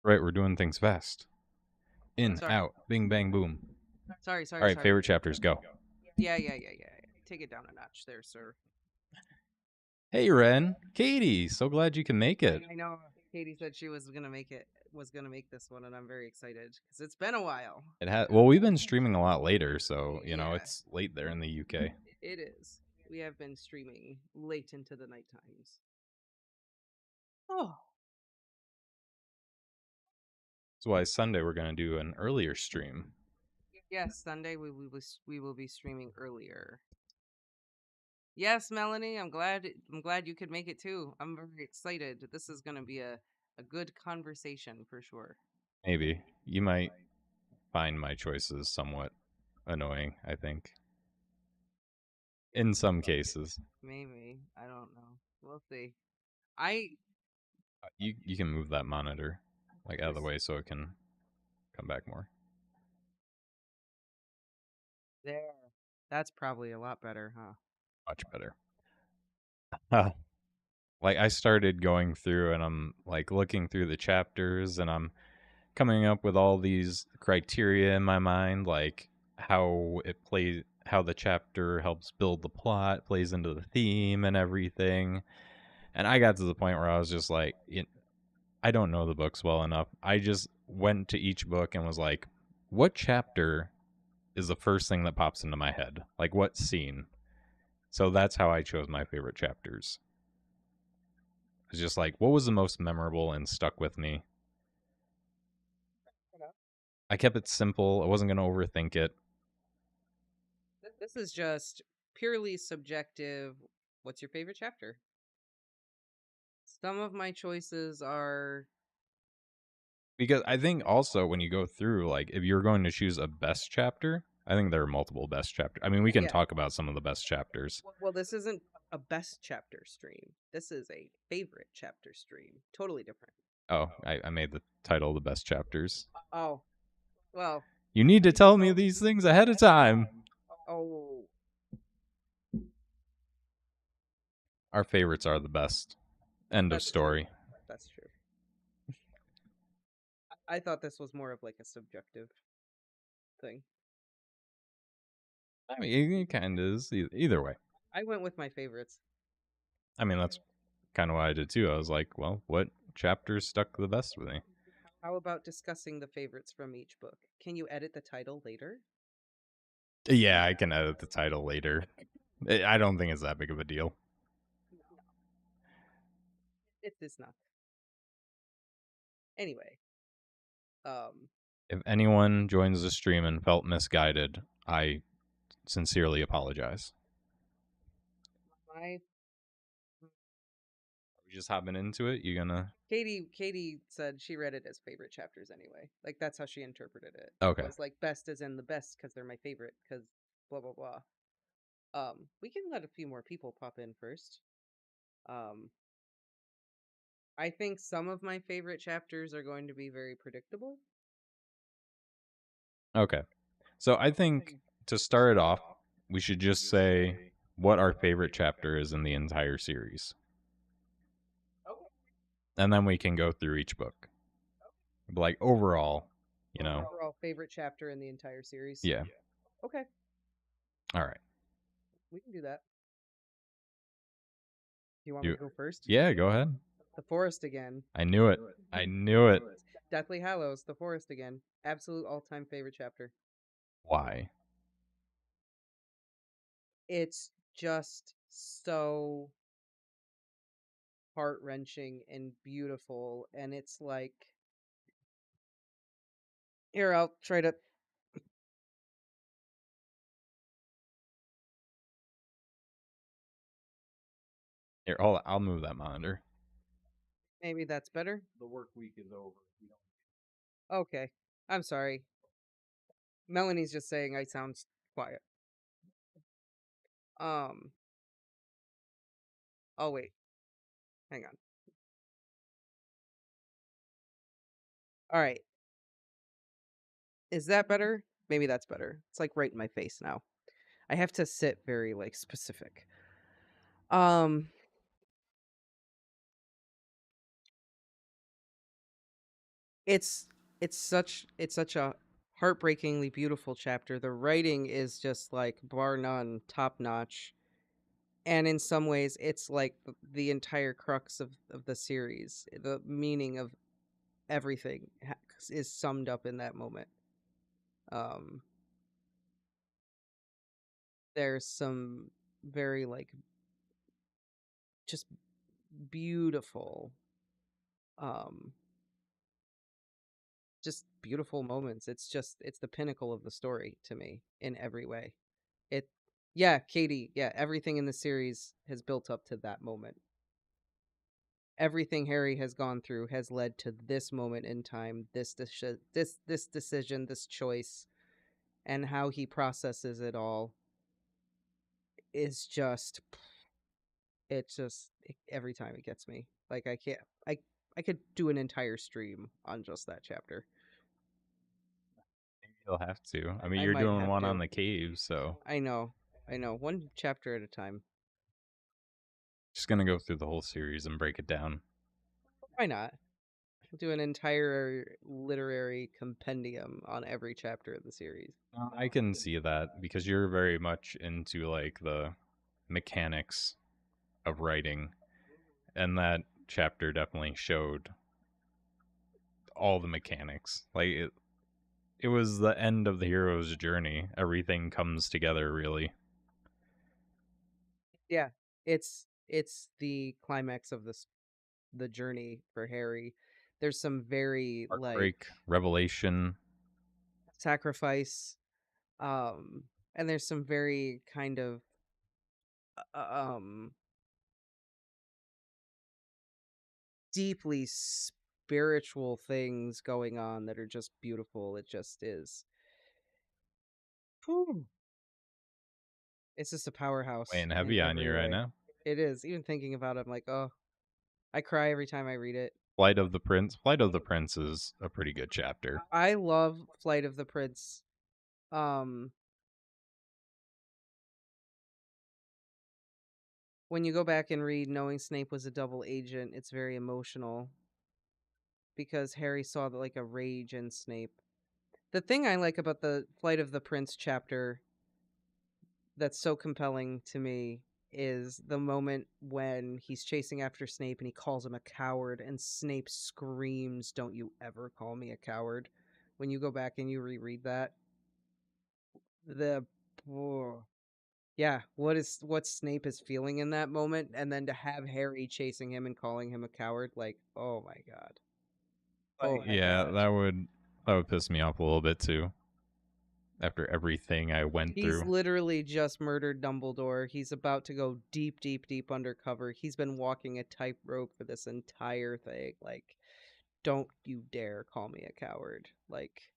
Right, we're doing things fast. In, Sorry. out, bing, bang, boom. Sorry. All right, Sorry. favorite chapters, go. Yeah. Take it down a notch there, sir. Hey, Ren. Katie, so glad you can make it. I know Katie said she was gonna make it. Was gonna make this one, and I'm very excited because it's been a while. Well, we've been streaming a lot later, so, Yeah, it's late there in the UK. it is. We have been streaming late into the night times. Oh, That's why Sunday we're going to do an earlier stream. yes, Sunday we will be streaming earlier. Yes, Melanie, I'm glad you could make it too. I'm very excited. This is gonna be a good conversation for sure. Maybe. You might find my choices somewhat annoying, I think. In some cases. Maybe. I don't know. We'll see. I You can move that monitor like out of the way so it can come back more. there. That's probably a lot better, huh? Much better. Like I started going through and I'm like looking through the chapters and I'm coming up with all these criteria in my mind, like how the chapter helps build the plot, plays into the theme and everything. And I got to the point where I was just like, I don't know the books well enough. I just went to each book and was like, what chapter is the first thing that pops into my head? Like what scene? So that's how I chose my favorite chapters. It's just like, what was the most memorable and stuck with me? I kept it simple. I wasn't going to overthink it. This is just purely subjective. What's your favorite chapter? Some of my choices are Because I think also when you go through, like, if you're going to choose a best chapter, I think there are multiple best chapters. I mean, we can yeah. talk about some of the best chapters. Well, this isn't a best chapter stream. This is a favorite chapter stream. Totally different. Oh, I made the title the best chapters. Oh, well, You need to tell me these things ahead of time. oh, Our favorites are the best. End of that's true. story. That's true. I thought this was more of like a subjective thing. I mean, it kind of is. Either way. I went with my favorites. I mean, that's kind of what I did too. I was like, well, what chapters stuck the best with me? How about discussing the favorites from each book? Can you edit the title later? Yeah, I can edit the title later. I don't think it's that big of a deal. No, it is not. Anyway, um, If anyone joins the stream and felt misguided, I sincerely apologize. my Are we just hopping into it? You gonna? Katie said she read it as favorite chapters anyway. Like that's how she interpreted it. Okay. Was like best as in the best because they're my favorite because blah blah blah. We can let a few more people pop in first. Um, I think some of my favorite chapters are going to be very predictable. Okay. So I think to start it off, we should just say what our favorite chapter is in the entire series. Okay. And then we can go through each book. Like overall, Overall favorite chapter in the entire series. Yeah. Okay, All right. we can do that. Do you want me You to go first? Yeah, go ahead. The Forest again. I knew it. I knew it. Deathly Hallows, The Forest again. Absolute all-time favorite chapter. Why? It's just so heart-wrenching and beautiful, and it's like here, I'll try to Here, I'll move that monitor. maybe that's better. The work week is over. Okay. I'm sorry. Melanie's just saying I sound quiet. Um oh wait. Hang on. All right. Is that better? Maybe that's better. It's like right in my face now. I have to sit very like specific. Um It's it's such a heartbreakingly beautiful chapter. The writing is just like bar none, top notch. And in some ways it's like the entire crux of the series. The meaning of everything is summed up in that moment. Um there's some very like just beautiful um just beautiful moments. It's the pinnacle of the story to me in every way. It Yeah, Katie, yeah, everything in the series has built up to that moment. Everything Harry has gone through has led to this moment in time, this decision, this choice, and how he processes it all is just every time it gets me. Like I can't I could do an entire stream on just that chapter. You'll have to. I mean, I you're might doing have one on to. the caves, so I know. I know. One chapter at a time. just gonna go through the whole series and break it down. Why not? Do an entire literary compendium on every chapter of the series. I can see that because you're very much into like the mechanics of writing, and that chapter definitely showed all the mechanics. Like it was the end of the hero's journey. Everything comes together really. Yeah, it's the climax of the journey for Harry. There's some very like Heartbreak, revelation, sacrifice, um, and there's some very kind of um deeply spiritual things going on that are just beautiful. It just is. Whew. It's just a powerhouse weighing in heavy on every you right way. now. It is. Even thinking about it, I'm like, oh, I cry every time I read it. Flight of the Prince. Flight of the Prince is a pretty good chapter. I love Flight of the Prince. Um, when you go back and read knowing Snape was a double agent, it's very emotional because Harry saw like a rage in Snape. The thing I like about the Flight of the Prince chapter that's so compelling to me is the moment when he's chasing after Snape and he calls him a coward and Snape screams, "Don't you ever call me a coward." When you go back and you reread that, the oh, yeah, what Snape is feeling in that moment, and then to have Harry chasing him and calling him a coward, like, oh my god. Oh Like, my yeah, god. that would piss me off a little bit too. After everything I went He's through, literally just murdered Dumbledore. He's about to go deep, deep, deep undercover. He's been walking a tightrope for this entire thing. Like, don't you dare call me a coward. Like,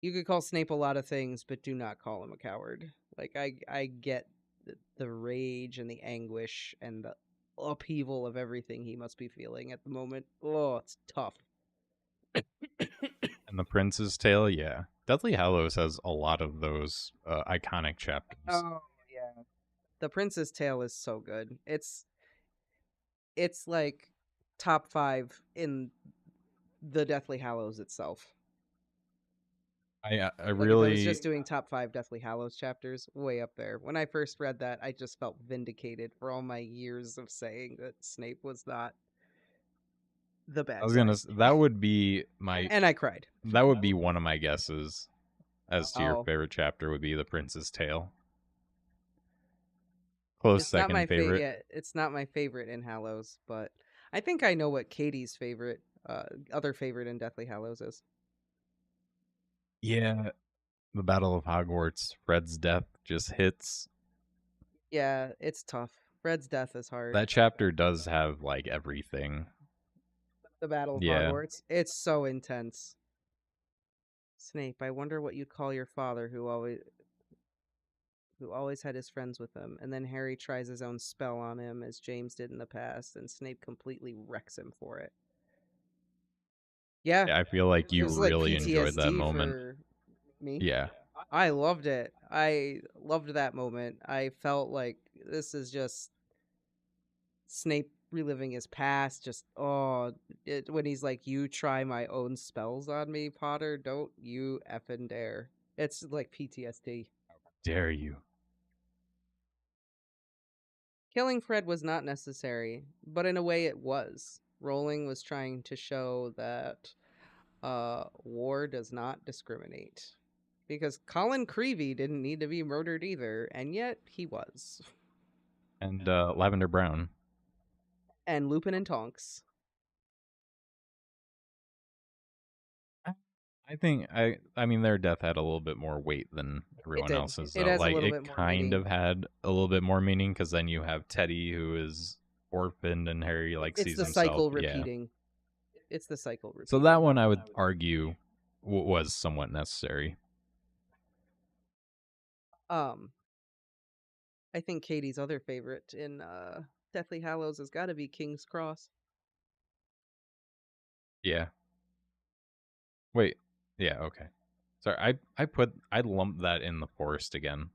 you could call Snape a lot of things, but do not call him a coward. Like, I get the rage and the anguish and the upheaval of everything he must be feeling at the moment. Oh, it's tough. and the Prince's Tale, yeah, Deathly Hallows has a lot of those iconic chapters. Oh yeah. The Prince's Tale is so good. It's like top 5 in the Deathly Hallows itself. I Like if I was really just doing top 5 Deathly Hallows chapters, way up there. When I first read that, I just felt vindicated for all my years of saying that Snape was not the I bad was gonna guy. that would be my And I cried. that would be one of my guesses as to your Wow. favorite chapter would be the Prince's Tale. Close It's not my second favorite. favorite. Yeah, it's not my favorite in Hallows, but I think I know what Katie's favorite other favorite in Deathly Hallows is. Yeah, the Battle of Hogwarts. Fred's death just hits. Yeah, it's tough. Fred's death is hard. That chapter does have like everything. The Battle of Yeah, Hogwarts. It's so intense. Snape, I wonder what you'd call your father who always had his friends with him. And then Harry tries his own spell on him as James did in the past, and Snape completely wrecks him for it. Yeah, I feel like it you was like really enjoyed that PTSD moment. for me. Yeah, I loved it. I loved that moment. I felt like this is just Snape. reliving his past. Just when he's like, "You try my own spells on me, Potter. Don't you effing dare." It's like PTSD. Dare you? Killing Fred was not necessary, but in a way it was. Rowling was trying to show that war does not discriminate. Because Colin Creevey didn't need to be murdered either, and yet he was. And Lavender Brown. And Lupin and Tonks. I think I mean their death had a little bit more weight than It everyone did. else's It though. has a Like little it bit more kind meaning. of had a little bit more meaning because then you have Teddy who is orphaned and Harry like It's sees the himself. cycle Yeah. repeating. It's the cycle So repeating. that one I would argue was somewhat necessary. Um, I think Katie's other favorite in Deathly Hallows has got to be King's Cross. Yeah. Wait. Yeah. Okay. Sorry. I lumped that in the forest again.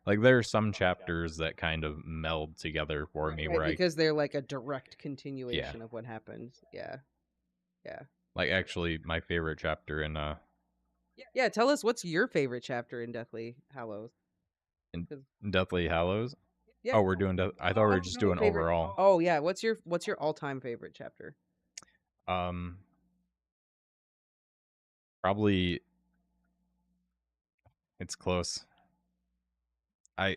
Like there are some chapters that kind of meld together for me Right, where I because they're like a direct yeah. continuation of what happened. Yeah. Yeah. Like actually my favorite chapter Yeah, tell us what's your favorite chapter in Deathly Hallows? in 'Cause- Deathly Hallows. Yeah. Oh, we're doing Death. I thought we were just No, doing favorite. overall. Oh yeah, what's your all-time favorite chapter? Um, Probably it's close. I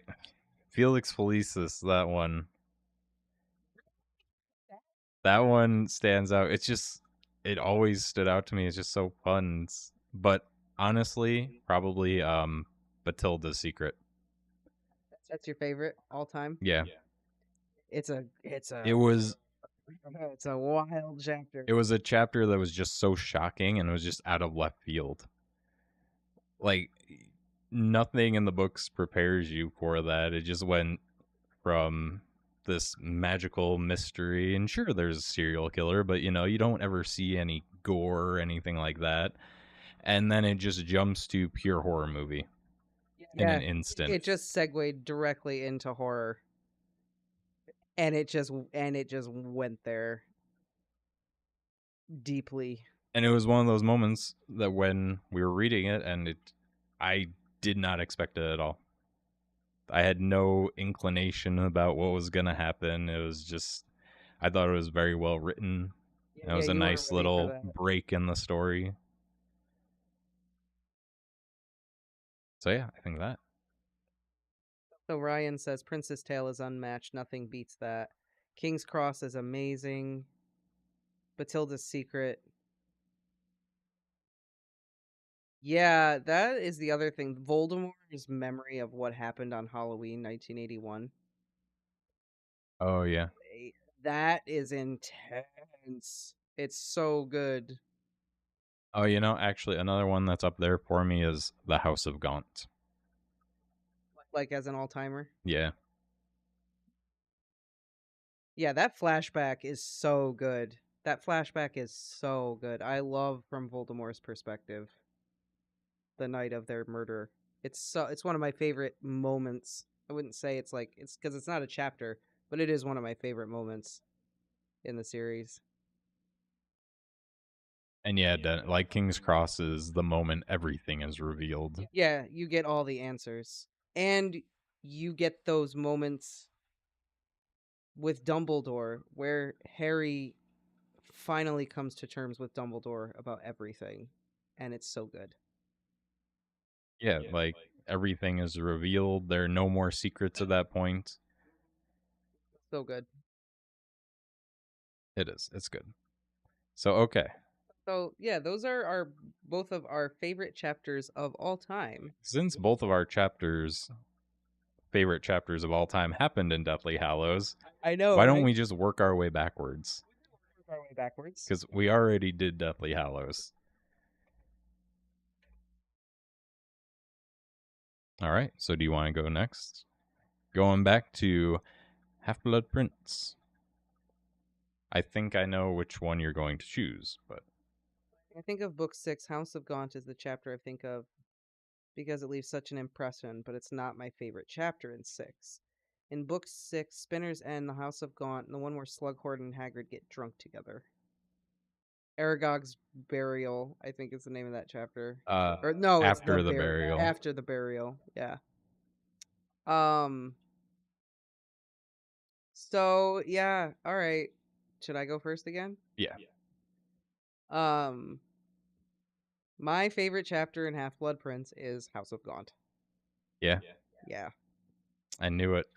Felix Felicis, that one stands out. It's just it always stood out to me. It's just so fun. But honestly, probably Batilda's Secret. That's your favorite all time? Yeah, It's it a was it's a wild chapter. it was a chapter that was just so shocking and it was just out of left field. Like nothing in the books prepares you for that. It just went from this magical mystery, and sure, there's a serial killer, but you don't ever see any gore or anything like that. And then it just jumps to pure horror movie in Yeah, an instant. it just segued directly into horror, and it just went there deeply. And it was one of those moments that when we were reading it, I did not expect it at all. I had no inclination about what was going to happen. It was just, I thought it was very well written. It Yeah, was a you weren't nice ready for little that. break in the story. So yeah, I think that. So Ryan says Princess Tale is unmatched. Nothing beats that. King's Cross is amazing. Batilda's Secret. Yeah, that is the other thing. Voldemort's memory of what happened on Halloween 1981. Oh yeah. That is intense. It's so good. Oh, actually, another one that's up there for me is The House of Gaunt. Like as an all-timer. Yeah. Yeah, that flashback is so good. That flashback is so good. I love from Voldemort's perspective the night of their murder. It's one of my favorite moments. I wouldn't say it's like it's because it's not a chapter, but it is one of my favorite moments in the series. And yeah, like King's Cross is the moment everything is revealed. Yeah, you get all the answers. And you get those moments with Dumbledore where Harry finally comes to terms with Dumbledore about everything. And it's so good. Yeah, like everything is revealed. There are no more secrets at that point. So good. It is. It's good. So, okay. So yeah, those are our both of our favorite chapters of all time. Since both of our favorite chapters of all time, happened in Deathly Hallows, I know, why don't right? we just work our way backwards? Work our way backwards. Because we already did Deathly Hallows. All right. So, do you want to go next? Going back to Half Blood Prince. I think I know which one you're going to choose, but I think of book 6, House of Gaunt is the chapter I think of because it leaves such an impression, but it's not my favorite chapter in 6. In book 6, Spinner's End, the House of Gaunt, and the one where Slughorn and Hagrid get drunk together. Aragog's Burial, I think is the name of that chapter. Or no, it's After the burial. after the burial. Yeah. Um. So yeah, all right. Should I go first again? Yeah. Um. My favorite chapter in Half Blood Prince is House of Gaunt. Yeah. Yeah. I knew it.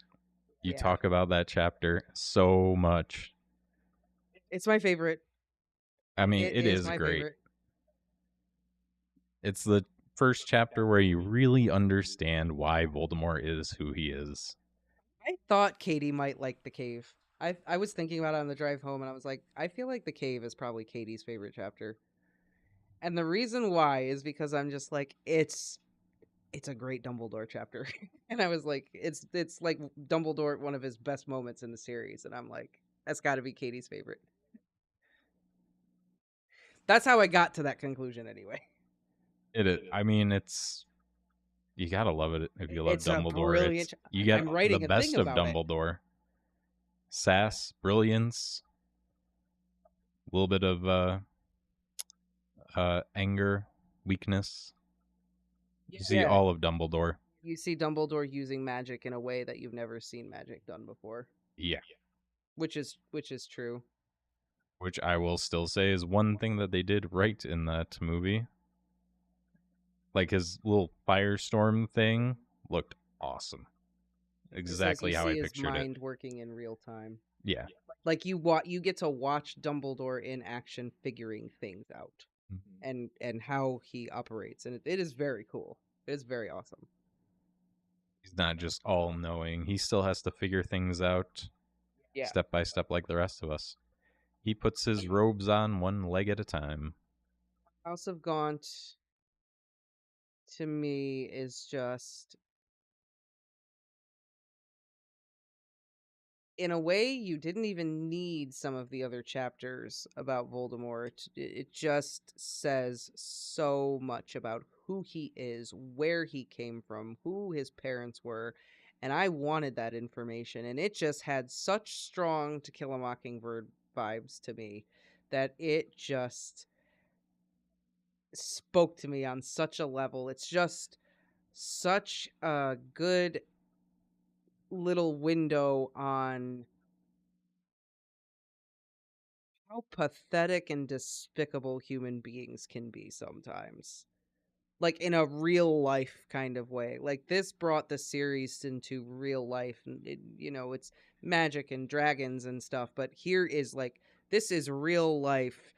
You Yeah. talk about that chapter so much. It's my favorite. I mean, It it is is my great. favorite. It's the first chapter where you really understand why Voldemort is who he is. I thought Katie might like the cave. I was thinking about it on the drive home, and I was like, I feel like the cave is probably Katie's favorite chapter. And the reason why is because I'm just like, it's a great Dumbledore chapter. And I was like, it's like Dumbledore, one of his best moments in the series, and I'm like, that's got to be Katie's favorite. That's how I got to that conclusion anyway. It is. I mean, it's you gotta love it if you love It's a Dumbledore. brilliant. It's you get I'm the writing a thing best of about it. Dumbledore. Sass, brilliance, a little bit of anger, weakness. You see Yeah. all of Dumbledore. You see Dumbledore using magic in a way that you've never seen magic done before, Yeah. which is true. Which I will still say is one thing that they did right in that movie. Like his little firestorm thing looked awesome. It says you Exactly how I see his pictured it. mind working in real time. Yeah. Like you get to watch Dumbledore in action figuring things out and how he operates, and it is very cool. It is very awesome. He's not just all knowing. He still has to figure things out Yeah. step by step like the rest of us. He puts his robes on one leg at a time. House of Gaunt to me is just, in a way, you didn't even need some of the other chapters about Voldemort. It just says so much about who he is, where he came from, who his parents were, and I wanted that information. And it just had such strong To Kill a Mockingbird vibes to me that it just spoke to me on such a level. It's just such a good little window on how pathetic and despicable human beings can be sometimes. Like in a real life kind of way. Like this brought the series into real life, and it's magic and dragons and stuff, but here is like, this is real life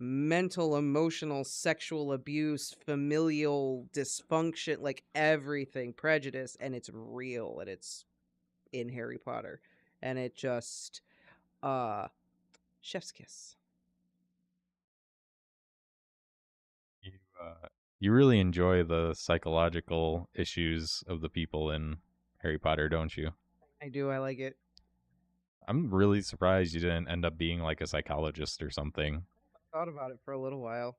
mental, emotional, sexual abuse, familial dysfunction, like everything, prejudice, and it's real, and it's in Harry Potter. And it just uh chef's kiss. You, you really enjoy the psychological issues of the people in Harry Potter, don't you? I do, I like it. I'm really surprised you didn't end up being like a psychologist or something. Thought about it for a little while.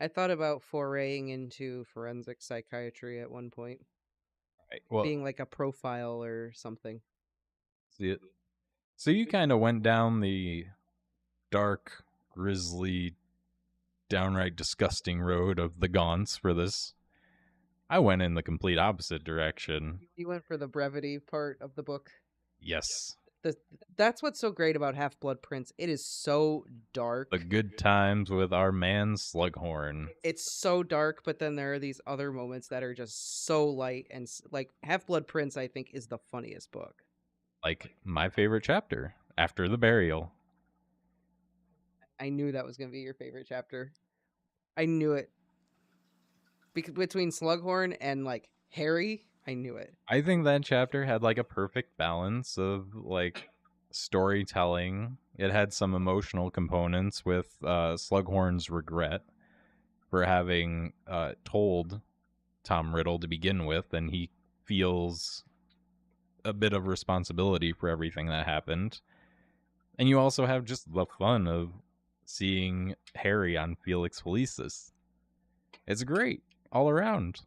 I thought about foraying into forensic psychiatry at one point, Right. Well, being like a profile or something. see it. So you kind of went down the dark, grisly, downright disgusting road of the Gaunts for this. I went in the complete opposite direction. You went for the brevity part of the book. Yes. The, that's what's so great about Half Blood Prince. It is so dark. The good times with our man Slughorn. It's so dark, but then there are these other moments that are just so light, and like Half Blood Prince, I think, is the funniest book. Like my favorite chapter, After the Burial. I knew that was going to be your favorite chapter. I knew it. Between Slughorn and like Harry, I knew it. I think that chapter had like a perfect balance of like storytelling. It had some emotional components with Slughorn's regret for having told Tom Riddle to begin with, and he feels a bit of responsibility for everything that happened. And you also have just the fun of seeing Harry on Felix Felicis. It's great all around.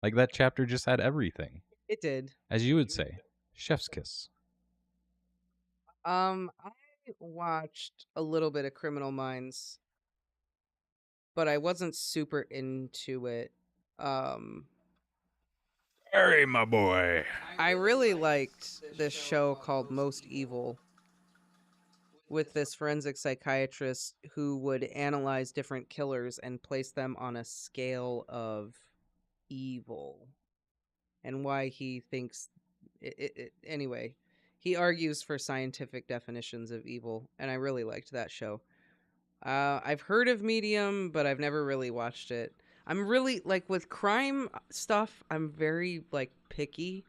Like that chapter just had everything. It did. As you would say, chef's kiss. I watched a little bit of Criminal Minds, but I wasn't super into it. Um, Harry, my boy. I really liked this show called Most Evil with this forensic psychiatrist who would analyze different killers and place them on a scale of evil and why he thinks anyway, he argues for scientific definitions of evil, and I really liked that show. I've heard of Medium, but I've never really watched it. I'm really like with crime stuff, I'm very like picky,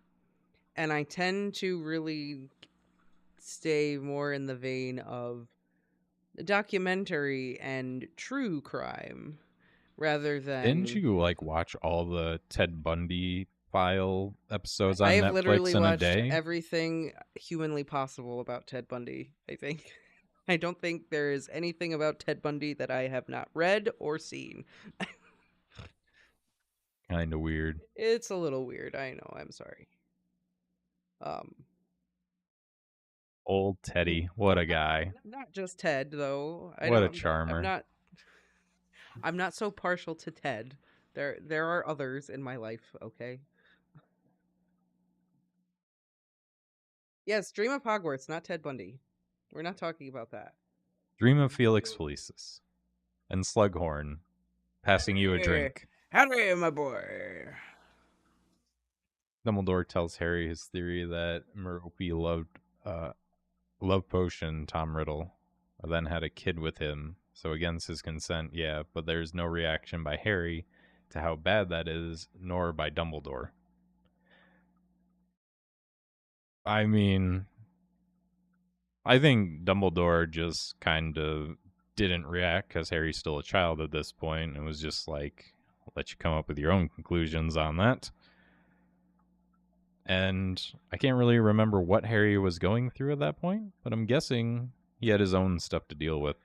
and I tend to really stay more in the vein of documentary and true crime rather Didn't than you like watch all the Ted Bundy file episodes I on have Netflix literally in a watched day? everything humanly possible about Ted Bundy, I think. I don't think there is anything about Ted Bundy that I have not read or seen. Kind of weird. It's a little weird, I know, I'm sorry. Um Old Teddy. What a guy. not just Ted though. I What a don't I'm charmer. not I'm not so partial to Ted. There are others in my life, okay? Yes, Dream of Hogwarts, not Ted Bundy. We're not talking about that. Dream of Felix Felicis. And Slughorn passing you a drink. Harry, my boy. Dumbledore tells Harry his theory that Merope loved love potion Tom Riddle, then had a kid with him. So against his consent, yeah, but there's no reaction by Harry to how bad that is, nor by Dumbledore. I mean, I think Dumbledore just kind of didn't react because Harry's still a child at this point. It was just like, I'll let you come up with your own conclusions on that. And I can't really remember what Harry was going through at that point, but I'm guessing he had his own stuff to deal with.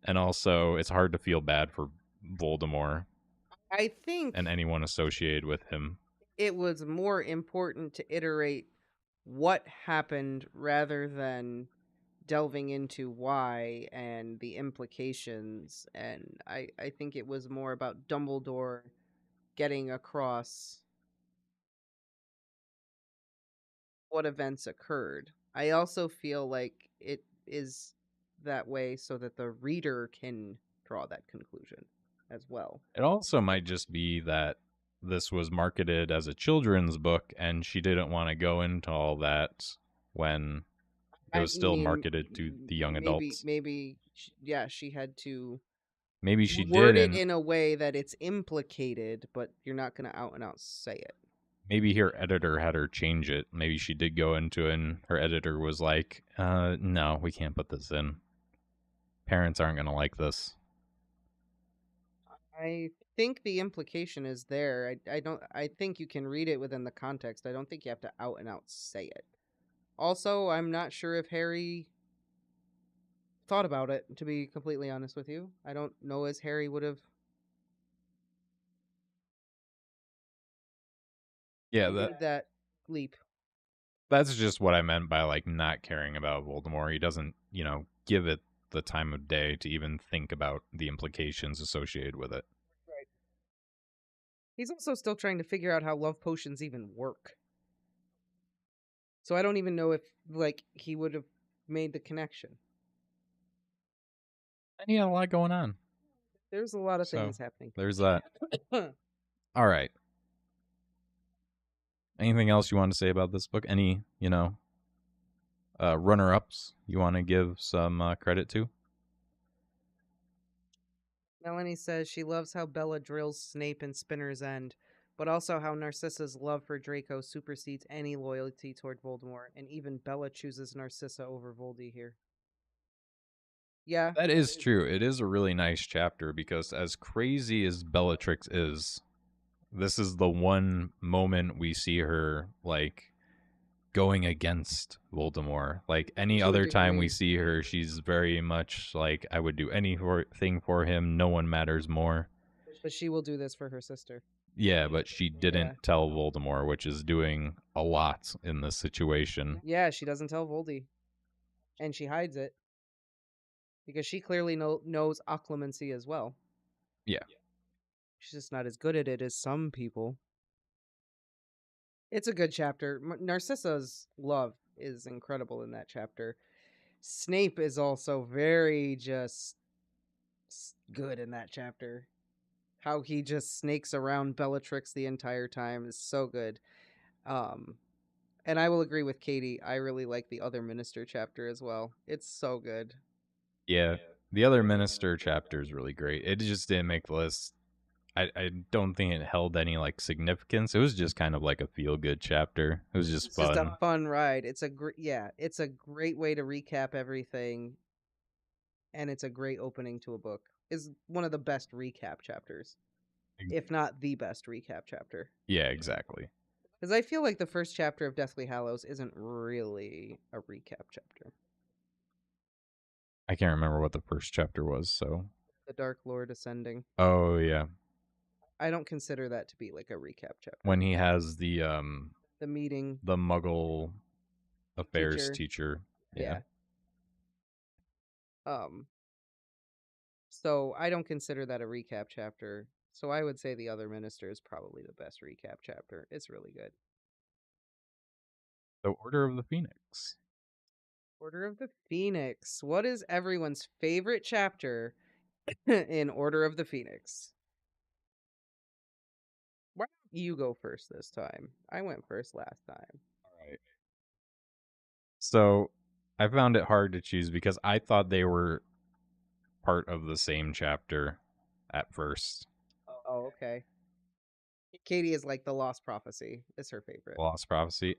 And also, it's hard to feel bad for Voldemort I think and anyone associated with him. it was more important to iterate what happened rather than delving into why and the implications. And I think it was more about Dumbledore getting across what events occurred. I also feel like it is that way so that the reader can draw that conclusion as well. It also might just be that this was marketed as a children's book and she didn't want to go into all that when it I was still mean, marketed to the young maybe, adults. yeah, she had to Maybe she did, word it and in a way that it's implicated, but you're not going to out and out say it. maybe her editor had her change it. Maybe she did go into it, and her editor was like, no, we can't put this in. Parents aren't going to like this. I think the implication is there. I don't. I think you can read it within the context. I don't think you have to out and out say it. Also, I'm not sure if Harry thought about it. To be completely honest with you, I don't know as Harry would have Yeah, made that leap. that's just what I meant by like not caring about Voldemort. He doesn't, give it the time of day to even think about the implications associated with it. Right. He's also still trying to figure out how love potions even work. So I don't even know if like he would have made the connection. And he had a lot going on. There's a lot of So things happening. there's that. All right. Anything else you want to say about this book? Any, runner-ups you want to give some credit to? Melanie says she loves how Bella drills Snape in Spinner's End, but also how Narcissa's love for Draco supersedes any loyalty toward Voldemort, and even Bella chooses Narcissa over Voldy here. Yeah. That is true. It is a really nice chapter because as crazy as Bellatrix is, this is the one moment we see her like going against Voldemort. Like any To a other time we degree. see her, she's very much like, I would do anything for him. No one matters more. But she will do this for her sister. Yeah, but she Yeah. didn't tell Voldemort, which is doing a lot in this situation. Yeah, she doesn't tell Voldy, and she hides it because she clearly knows occlumency as well. Yeah. She's just not as good at it as some people. It's a good chapter. Narcissa's love is incredible in that chapter. Snape is also very just good in that chapter. How he just snakes around Bellatrix the entire time is so good. Um, and I will agree with Katie. I really like the other minister chapter as well. It's so good. Yeah. The other minister chapter is really great. It just didn't make the list. I don't think it held any like significance. It was just kind of like a feel good chapter. It was just It's just a fun. fun ride. It's a great way to recap everything, and it's a great opening to a book. Is one of the best recap chapters, if not the best recap chapter. Yeah, exactly. Because I feel like the first chapter of Deathly Hallows isn't really a recap chapter. I can't remember what the first chapter was, so. The Dark Lord Ascending. Oh yeah. I don't consider that to be like a recap chapter. When he has The meeting the Muggle affairs teacher, teacher. Yeah. yeah. Um, so I don't consider that a recap chapter. So I would say the other minister is probably the best recap chapter. It's really good. The Order of the Phoenix. Order of the Phoenix. What is everyone's favorite chapter in Order of the Phoenix? Why don't you go first this time? I went first last time. All right. So I found it hard to choose because I thought they were part of the same chapter at first. Oh, okay. Katie is like the Lost Prophecy is her favorite. Lost Prophecy.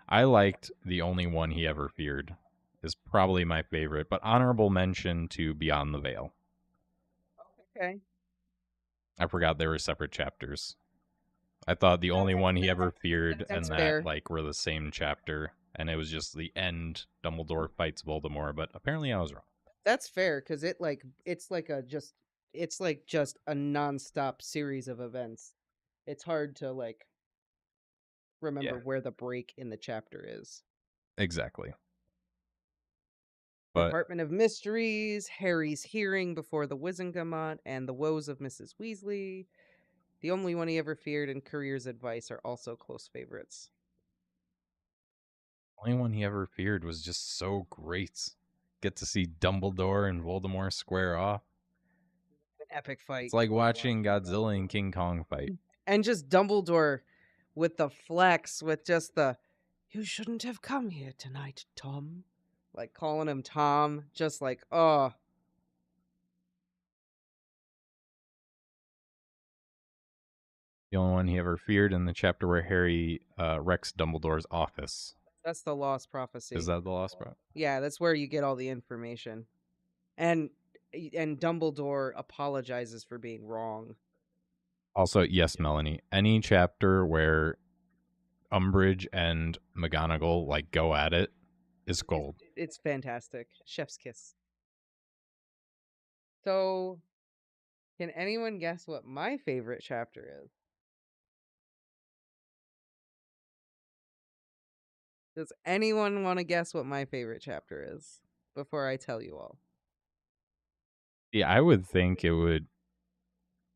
I liked The Only One He Ever Feared is probably my favorite, but honorable mention to Beyond the Veil. Okay. I forgot they were separate chapters. I thought The Only One He Ever Feared That's and that fair. like were the same chapter, and it was just the end. Dumbledore fights Voldemort, but apparently I was wrong. That's fair because it's like just a nonstop series of events. It's hard to like remember Yeah, where the break in the chapter is. exactly. But Department of Mysteries, Harry's hearing before the Wizengamot, and the woes of Mrs. Weasley. The only one he ever feared and Courier's advice are also close favorites. the only one he ever feared was just so great. Get to see Dumbledore and Voldemort square off. An epic It's fight. like watching Godzilla and King Kong fight. And just Dumbledore with the flex, with just the, you shouldn't have come here tonight, Tom. Like calling him Tom, just like, oh, The only one he ever feared in the chapter where Harry wrecks Dumbledore's office. that's the Lost Prophecy. Is that the Lost Prophet? Yeah, that's where you get all the information. And Dumbledore apologizes for being wrong. Also, yes, Melanie. Any chapter where Umbridge and McGonagall like go at it is gold. It's fantastic. Chef's kiss. So, can anyone guess what my favorite chapter is? Does anyone want to guess what my favorite chapter is before I tell you all? Yeah, I would think it would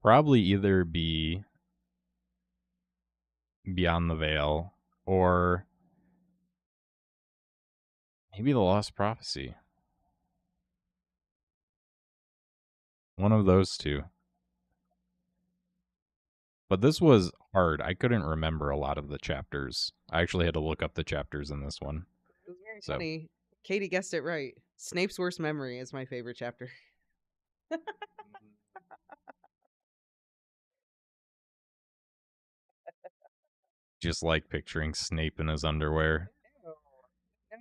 probably either be Beyond the Veil or maybe the Lost Prophecy. One of those two. But this was hard. I couldn't remember a lot of the chapters. I actually had to look up the chapters in this one. It was very So, funny. Katie guessed it right. Snape's worst memory is my favorite chapter. just like picturing Snape in his underwear. No, no.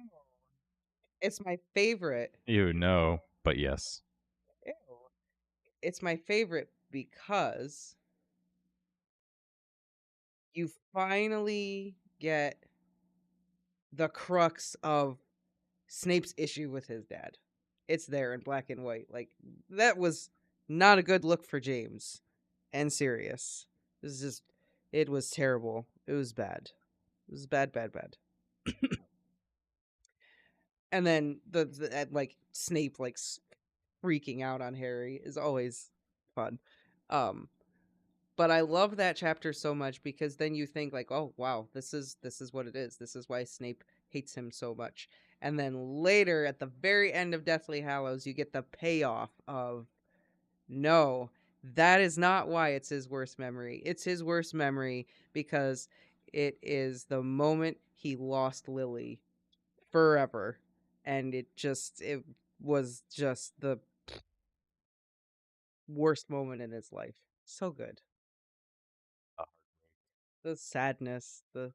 It's my favorite. You know, but yes. Ew. It's my favorite because you finally get the crux of Snape's issue with his dad. It's there in black and white. Like that was not a good look for James and Sirius. This is just It was terrible. It was bad. It was bad, bad, bad. And then like Snape like freaking out on Harry is always fun. Um, but I love that chapter so much because then you think like, oh wow, this is what it is. This is why Snape hates him so much. And then later at the very end of Deathly Hallows, you get the payoff of no, that is not why it's his worst memory. It's his worst memory because it is the moment he lost Lily forever. And it was just the worst moment in his life. So good. The sadness, the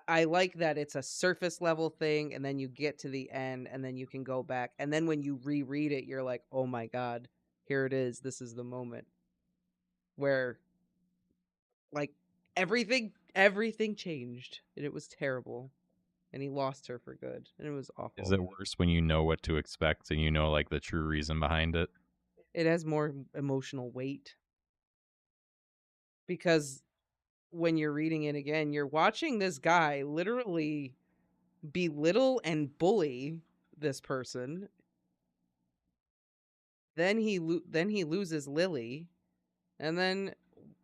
I like that it's a surface level thing and then you get to the end and then you can go back and then when you reread it you're like, "Oh my god, here it is. This is the moment where like everything changed and it was terrible and he lost her for good and it was Is awful." it worse when you know what to expect and you know like the true reason behind it? It has more emotional weight because when you're reading it again, you're watching this guy literally belittle and bully this person. Then he loses Lily, and then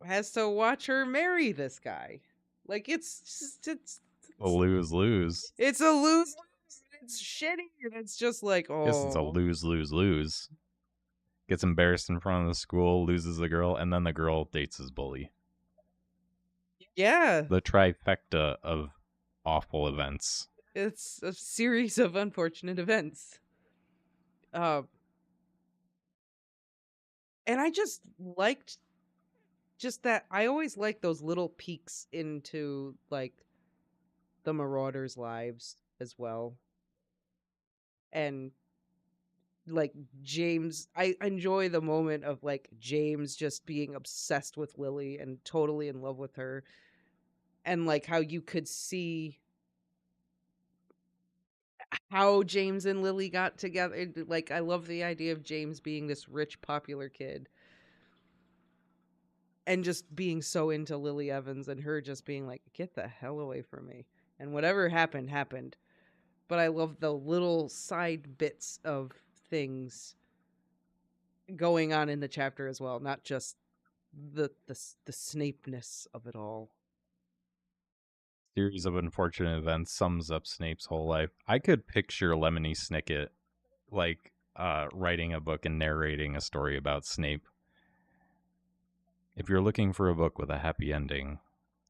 has to watch her marry this guy. Like A lose lose. it's a lose. It's shitty, and it's just like Guess it's a oh lose lose lose. Gets embarrassed in front of the school, loses the girl, and then the girl dates his bully. yeah. The trifecta of awful events. It's a series of unfortunate events. Uh, and I just liked just that I always like those little peeks into like the Marauders' lives as well. And like James, I enjoy the moment of like James just being obsessed with Lily and totally in love with her. And like how you could see how James and Lily got together. Like I love the idea of James being this rich, popular kid and just being so into Lily Evans and her just being like, get the hell away from me. And whatever happened, happened. But I love the little side bits of things going on in the chapter as well, not just the Snapeness of it all. Series of unfortunate events sums up Snape's whole life. I could picture Lemony Snicket like writing a book and narrating a story about Snape. If you're looking for a book with a happy ending,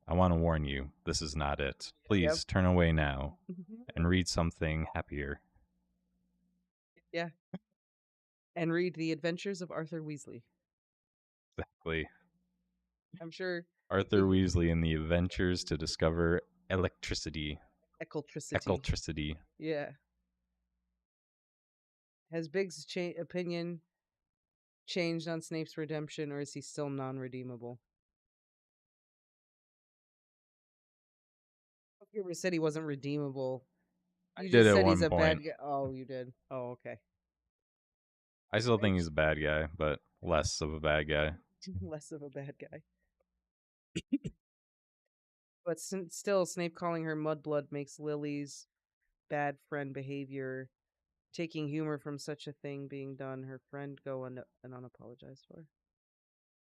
I want to warn you, this is not it. Yep. Please turn away now and read something happier. Yeah. And read The Adventures of Arthur Weasley. Exactly. I'm sure Arthur Weasley and the Adventures to Discover Electricity. Eccultricity. Eccultricity. Yeah. Has Big's opinion changed on Snape's redemption, or is he still non-redeemable? You ever said he wasn't redeemable. I You did just at said he's one a bad point. guy. Oh, you did. Oh, okay. I still think he's a bad guy, but less of a bad guy. Less of a bad guy. But still, Snape calling her mudblood makes Lily's bad friend behavior, taking humor from such a thing being done, her friend go and unapologized for.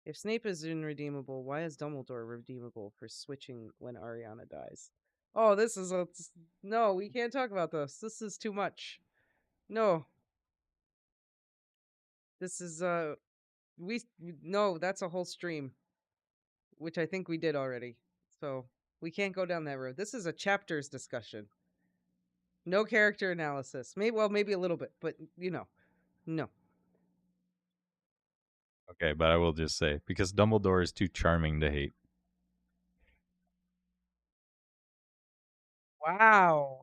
If Snape is irredeemable, why is Dumbledore redeemable for switching when Ariana dies? Oh, this is a no. We can't talk about this. This is too much. No, this is we no. That's a whole stream, which I think we did already. So we can't go down that road. This is a chapters discussion. No character analysis. Maybe a little bit, but no. Okay, but I will just say, because Dumbledore is too charming to hate. Wow.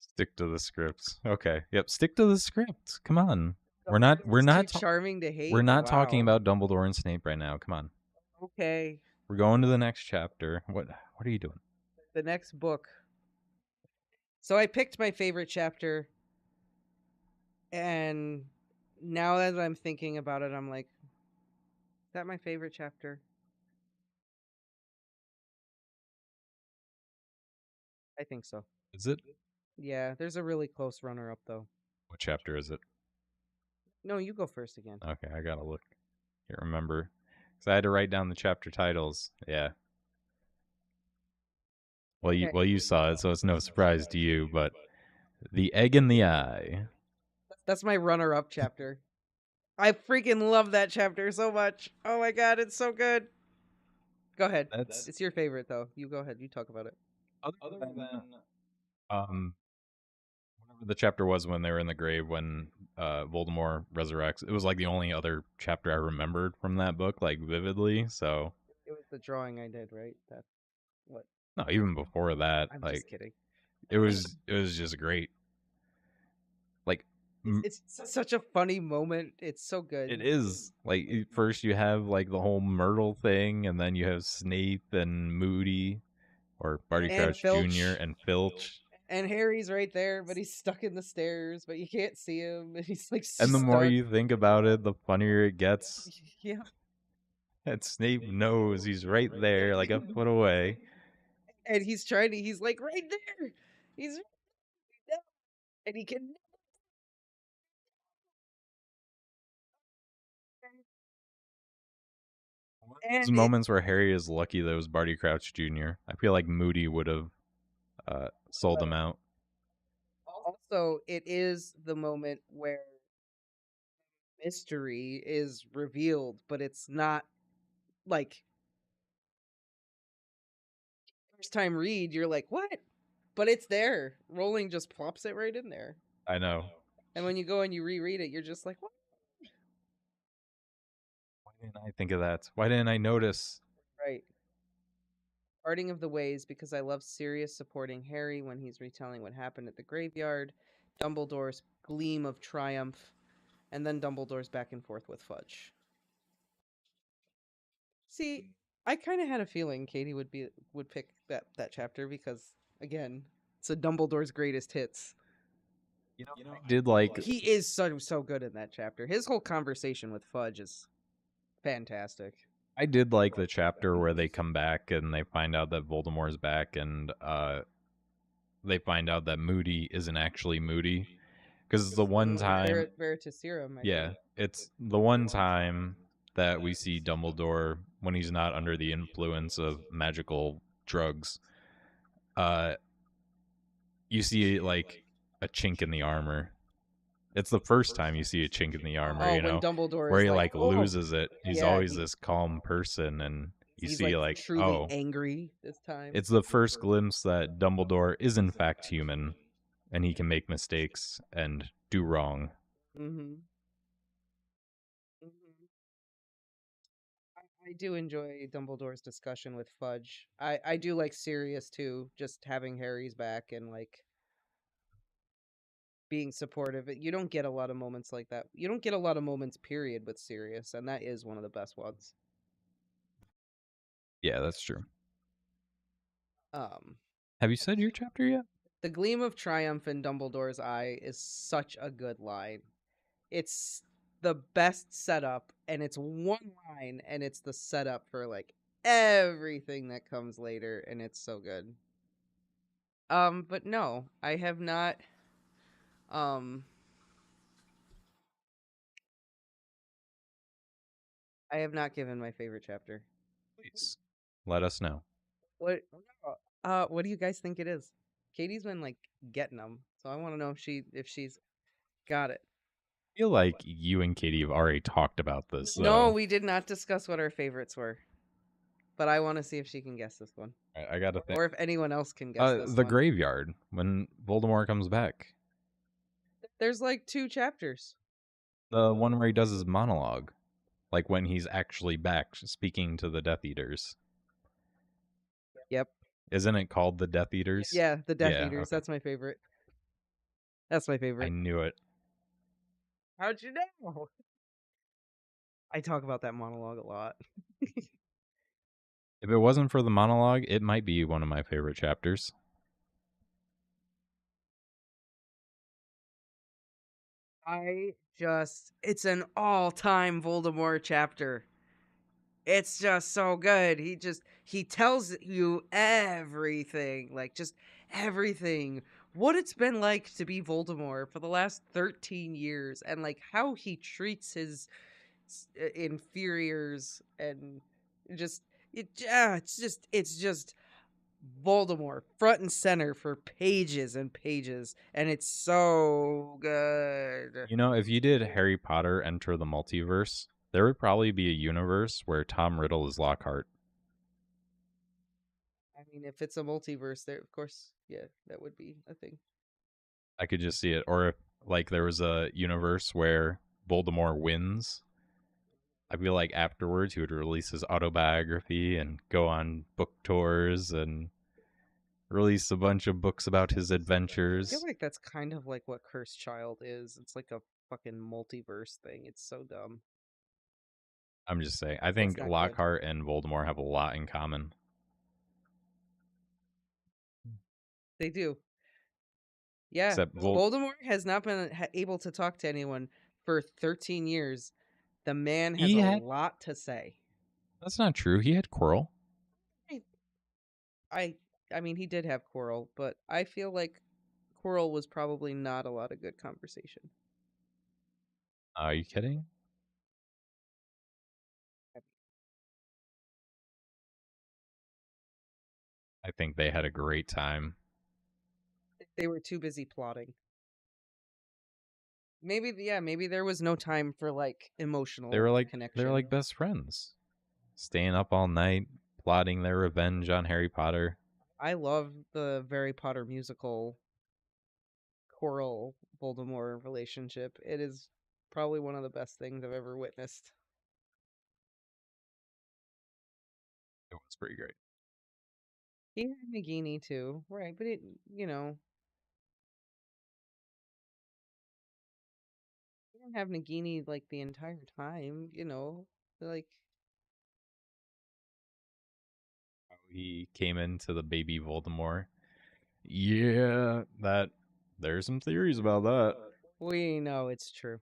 Stick to the scripts. Okay. Yep, stick to the script. Come on. We're not Dumbledore we're is too not charming to we're hate. not talking Wow. about Dumbledore and Snape right now. Come on. Okay. We're going to the next chapter. What are you doing? The next book. So I picked my favorite chapter, and now that I'm thinking about it, I'm like, is that my favorite chapter? I think so. Is it? Yeah, there's a really close runner-up though. What chapter is it? No, you go first again. Okay, I gotta look. Can't remember. Because I had to write down the chapter titles. Yeah. Okay. Well, you saw it, so it's no surprise to you. But the egg in the eye. That's my runner-up chapter. I freaking love that chapter so much. Oh my god, it's so good. Go ahead. That's It's your favorite though. You go ahead. You talk about it. other than whatever the chapter was when they were in the grave when Voldemort resurrects. It was like the only other chapter I remembered from that book, like vividly. So It was the drawing I did, right? That's what. no, even before that, I'm like just kidding. it was just great. Like It's such a funny moment. It's so good. it is like first you have like the whole Myrtle thing, and then you have Snape and Moody, or Barty And Crouch Jr. Filch. and Filch. And Harry's right there, but he's stuck in the stairs, but you can't see him, and he's like And the more stuck. you think about it, the funnier it gets. Yeah. And Snape knows he's right there, like a foot away. And he's trying to. He's like right there. He's right there, and he can. Those And moments where Harry is lucky that it was Barty Crouch Jr. I feel like Moody would have sold him out. also, it is the moment where mystery is revealed, but it's not like first time read. You're like, what? But it's there. Rowling just plops it right in there. I know. And when you go and you reread it, you're just like, what? Why didn't I think of that? Why didn't I notice? Right. Parting of the ways, because I love Sirius supporting Harry when he's retelling what happened at the graveyard, Dumbledore's gleam of triumph, and then Dumbledore's back and forth with Fudge. See, I kind of had a feeling Katie would pick that chapter because again, it's a Dumbledore's greatest hits. I did like He is so good in that chapter. His whole conversation with Fudge is fantastic. I did like the chapter where they come back and they find out that Voldemort's back, and they find out that Moody isn't actually Moody, because it's the one time. Veritaserum, Yeah, think. it's the one time that we see Dumbledore when he's not under the influence of magical drugs. Uh, you see like a chink in the armor. It's the first time you see a chink in the armor, Oh, you when know, Dumbledore where is he like, like oh, loses it. He's yeah, always this calm person, and you he's see like like, truly oh, angry this time. it's the first glimpse that Dumbledore is in fact human, and he can make mistakes and do wrong. Mm-hmm. I do enjoy Dumbledore's discussion with Fudge. I do like Sirius too, just having Harry's back and like being supportive. You don't get a lot of moments like that. You don't get a lot of moments, period, with Sirius, and that is one of the best ones. Yeah, that's true. Um, Have you said your chapter yet? the gleam of triumph in Dumbledore's eye is such a good line. It's the best setup, and it's one line, and it's the setup for like everything that comes later, and it's so good. But no, I have not. Um, I have not given my favorite chapter. Please let us know. What? What do you guys think it is? Katie's been like getting them, so I want to know if she's got it. I feel like you and Katie have already talked about this. No, So we did not discuss what our favorites were, but I want to see if she can guess this one, I got to think. or if anyone else can guess this The one. graveyard when Voldemort comes back. There's like 2 chapters. The one where he does his monologue, like when he's actually back speaking to the Death Eaters. Yep. Isn't it called the Death Eaters? Yeah, the Death Yeah, Eaters. okay. That's my favorite. That's my I favorite. knew it. How'd you know? I talk about that monologue a lot. If it wasn't for the monologue, it might be one of my favorite chapters. It's an all-time Voldemort chapter. It's just so good. He tells you everything, like just everything. What it's been like to be Voldemort for the last 13 years and like how he treats his inferiors and just it's just Voldemort front and center for pages and pages, and it's so good. You know, if you did Harry Potter Enter the Multiverse, there would probably be a universe where Tom Riddle is Lockhart. I mean, if it's a multiverse, there, of course, yeah, that would be a thing. I could just see it. Or if like there was a universe where Voldemort wins, I feel like afterwards he would release his autobiography and go on book tours and release a bunch of books about his I feel adventures. like that's kind of like what Cursed Child is. It's like a fucking multiverse thing. It's so dumb. I'm just saying. I It's think not good. Lockhart and Voldemort have a lot in common. They do. Yeah, Except Voldemort has not been able to talk to anyone for 13 years. The man has he a had lot to say. that's not true. He had Quirrell. I, I, I mean, he did have Quirrell, but I feel like Quirrell was probably not a lot of good conversation. Are you kidding? I think they had a great time. They were too busy plotting. Maybe, yeah, maybe there was no time for like They emotional were like connection. best friends, staying up all night, plotting their revenge on Harry Potter. I love the Harry Potter musical Quirrell Voldemort relationship. It is probably one of the best things I've ever witnessed. It was pretty great. He had Nagini too, right? But it, you know, he didn't have Nagini like the entire time. Like He came into the baby Voldemort. Yeah, that there's some theories about that. we know it's true.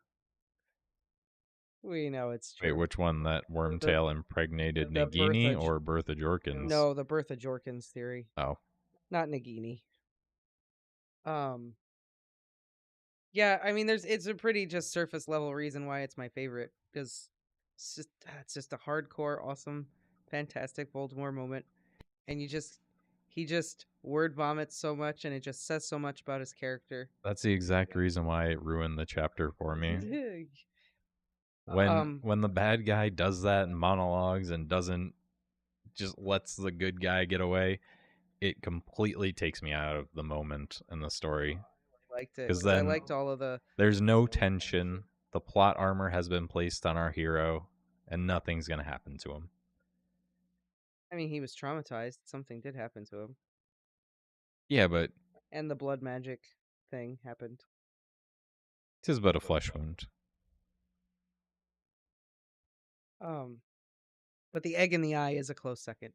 We know it's Wait, true. which one? That The Wormtail impregnated the Nagini Bertha, or Bertha Jorkins? no, the Bertha Jorkins theory, Oh, not Nagini. Um, yeah, I mean, it's a pretty just surface level reason why it's my favorite because it's just a hardcore, awesome, fantastic Voldemort moment, and he just word vomits so much, and it just says so much about his character. that's the exact reason why it ruined the chapter for me. um, When the bad guy does that in monologues and doesn't just lets the good guy get away, it completely takes me out of the moment in the story. I liked it Because because I then liked all of the. there's no tension. The plot armor has been placed on our hero, and nothing's gonna happen to him. I mean, he was traumatized. Something did happen to him, Yeah, but and the blood magic thing happened. 'tis but a flesh wound. Um, but the egg in the eye is a close second.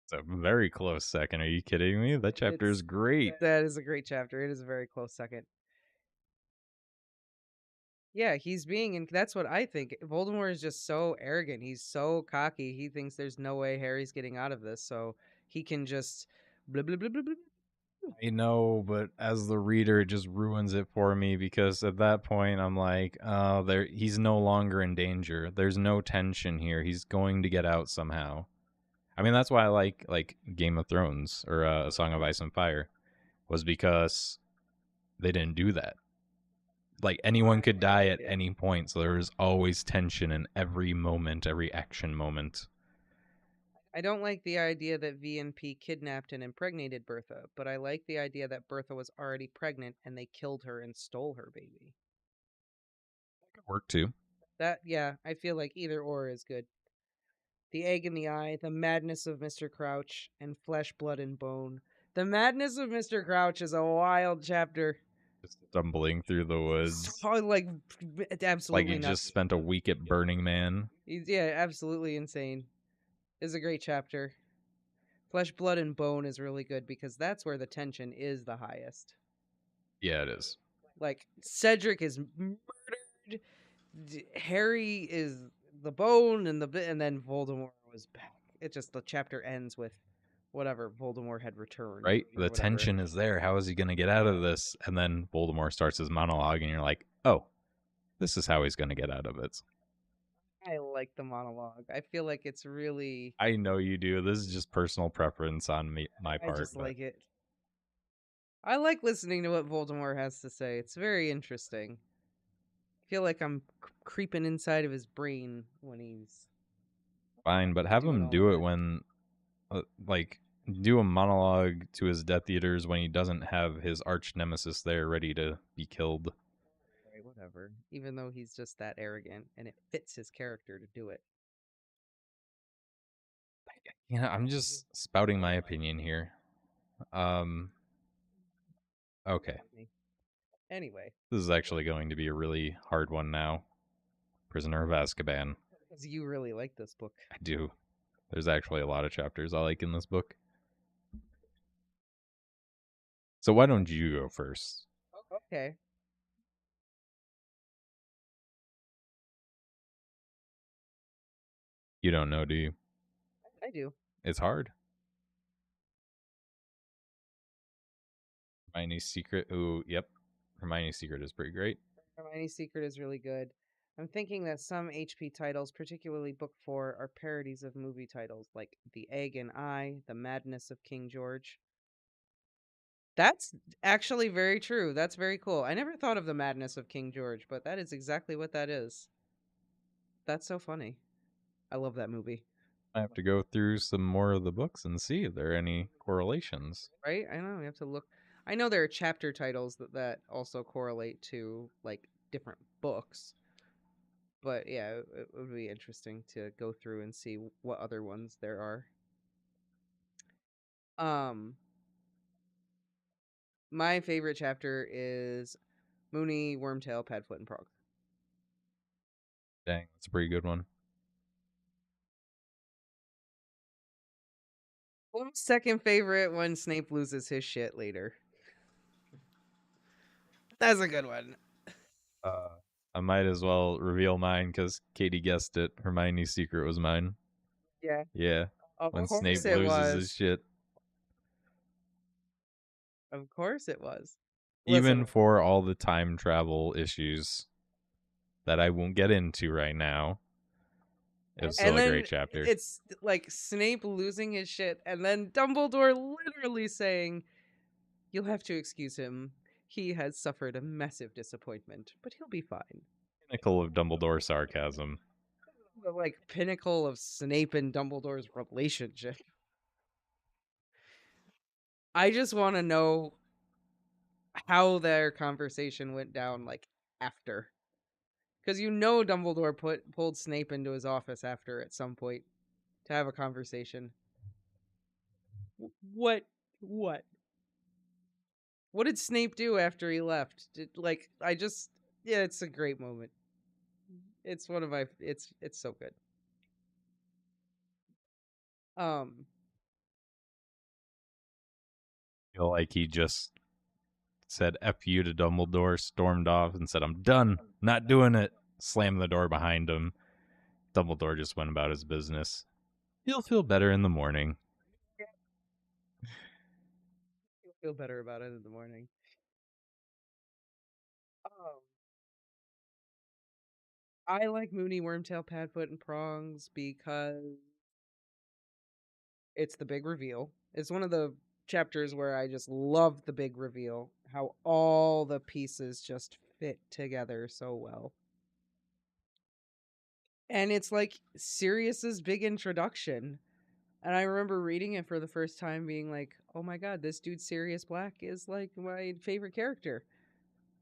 It's a very close second. Are you kidding me? That chapter is It's great. that is a great chapter. It is a very close second. Yeah, he's being, and that's what I think. Voldemort is just so arrogant. He's so cocky. He thinks there's no way Harry's getting out of this, so he can just blah blah blah blah blah. I know, but as the reader, it just ruins it for me because at that point, I'm like, oh, there, he's no longer in danger. There's no tension here. He's going to get out somehow. I mean, that's why I like Game of Thrones or A Song of Ice and Fire, was because they didn't do that. Like anyone could die at any point, so there was always tension in every moment, every action moment. I don't like the idea that VNP kidnapped and impregnated Bertha, but I like the idea that Bertha was already pregnant and they killed her and stole her baby. It could work too. That, yeah, I feel like either or is good. The egg in the eye, the madness of Mr. Crouch, and flesh, blood, and bone. The madness of Mr. Crouch is a wild chapter. Just stumbling through the woods, So, like, like he absolutely just nuts. spent a week at Burning Man. Yeah, absolutely insane. Is a great chapter. Flesh, blood, and bone is really good because that's where the tension is the highest. Yeah, it is. Like Cedric is murdered. Harry is the bone, and then Voldemort was back. It just the chapter ends with whatever, Voldemort had returned right? or The whatever. tension is there. How is he going to get out of this? And then Voldemort starts his monologue, and you're like, oh, this is how he's going to get out of it. I like the monologue. I feel like it's really. I know you do. This is just personal preference on my I part, just but like it. I like listening to what Voldemort has to say. It's very interesting. I feel like I'm creeping inside of his brain when he's fine. But have doing him all of do it it. when, like, do a monologue to his Death Eaters when he doesn't have his arch nemesis there ready to be killed. Right, whatever. Even though he's just that arrogant and it fits his character to do it. I'm just spouting my opinion here. Um, okay. Anyway, This is actually going to be a really hard one now. Prisoner of Azkaban. because you really like this book. I do. There's actually a lot of chapters I like in this book. So why don't you go first? Okay. You don't know, do you? I do. It's hard. Hermione's Secret. Ooh, yep. Hermione's Secret is pretty great. Hermione's Secret is really good. I'm thinking that some HP titles, particularly Book 4, are parodies of movie titles like The Egg and I, The Madness of King George. That's actually very true. That's very cool. I never thought of The Madness of King George, but that is exactly what that is. That's so funny. I love that movie. I have to go through some more of the books and see if there are any correlations. Right? I know. We have to look. I know there are chapter titles that also correlate to like different books. But yeah, it would be interesting to go through and see what other ones there are. Um, my favorite chapter is Moony, Wormtail, Padfoot, and Prog. Dang, that's a pretty good one. Second favorite when Snape loses his shit later. That's a good one. Uh, I might as well reveal mine because Katie guessed it. Hermione's Secret was mine. Yeah, Yeah, of when course Snape it loses his was. shit. Of course it was. Even Listen, for all the time travel issues that I won't get into right now, it was still and a then great chapter. it's like Snape losing his shit, and then Dumbledore literally saying, "You'll have to excuse him. He has suffered a massive disappointment, but he'll be fine." Pinnacle of Dumbledore sarcasm. The like pinnacle of Snape and Dumbledore's relationship. I just want to know how their conversation went down, like after, because Dumbledore pulled Snape into his office after at some point to have a conversation. What? What? What did Snape do after he left? Yeah, it's a great moment. It's one of my it's so good. Um Feel like he just said F you to Dumbledore, stormed off, and said, I'm done. Not doing it. Slammed the door behind him. Dumbledore just went about his business. He'll feel better in the morning. You'll feel better about it in the morning. Um I like Moony, Wormtail, Padfoot, and Prongs because it's the big reveal. It's one of the chapters where I just love the big reveal, how all the pieces just fit together so well. And it's like Sirius's big introduction. And I remember reading it for the first time being like, "Oh my god, this dude Sirius Black is like my favorite character."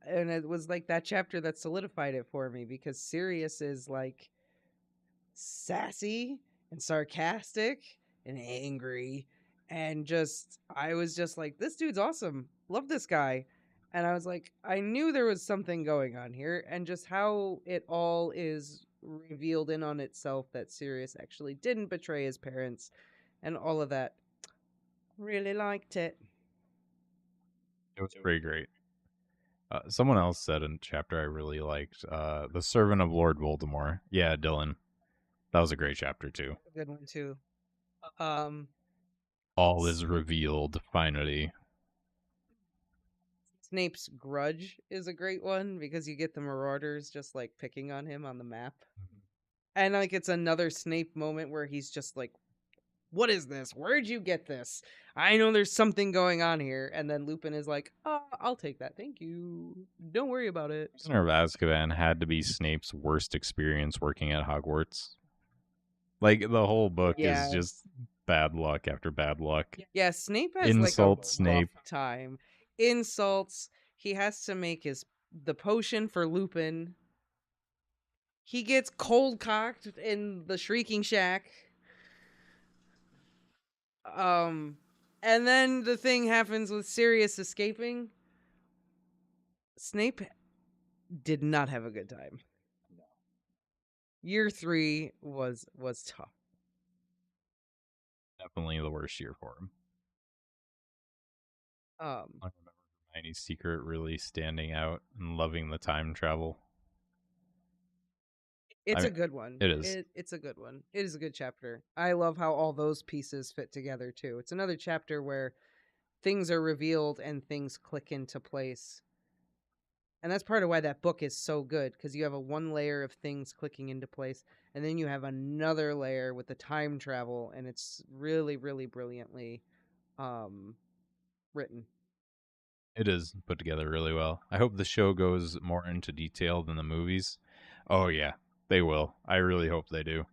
And it was like that chapter that solidified it for me because Sirius is like sassy and sarcastic and angry and just I was just like, this dude's awesome. Love this guy. And I was like, I knew there was something going on here, and just how it all is revealed in on itself that Sirius actually didn't betray his parents and all of that. Really liked it. It was pretty great. Someone else said in a chapter I really liked, The Servant of Lord Voldemort. Yeah, Dylan. That was a great chapter, too. A good one too. Um All is revealed finally. Snape's grudge is a great one because you get the Marauders just like picking on him on the map. And like it's another Snape moment where he's just like, "What is this? Where'd you get this? I know there's something going on here." And then Lupin is like, "Oh, I'll take that. Thank you. Don't worry about it." Prisoner of Azkaban had to be Snape's worst experience working at Hogwarts. Like the whole book is Yeah. just bad luck after bad luck. Yeah, Snape has like a Insult rough Snape. time. Insults. He has to make the potion for Lupin. He gets cold cocked in the Shrieking Shack. Um, and then the thing happens with Sirius escaping. Snape did not have a good time. Year 3 was tough. Definitely the worst year for him. Um, I remember Hermione's secret really standing out and loving the time travel. I it's a mean, good one. it is. It's a good one. It is a good chapter. I love how all those pieces fit together too. It's another chapter where things are revealed and things click into place. And that's part of why that book is so good because you have a one layer of things clicking into place and then you have another layer with the time travel and it's really really brilliantly um written. It is put together really well. I hope the show goes more into detail than the movies. Oh yeah, they will. I really hope they do.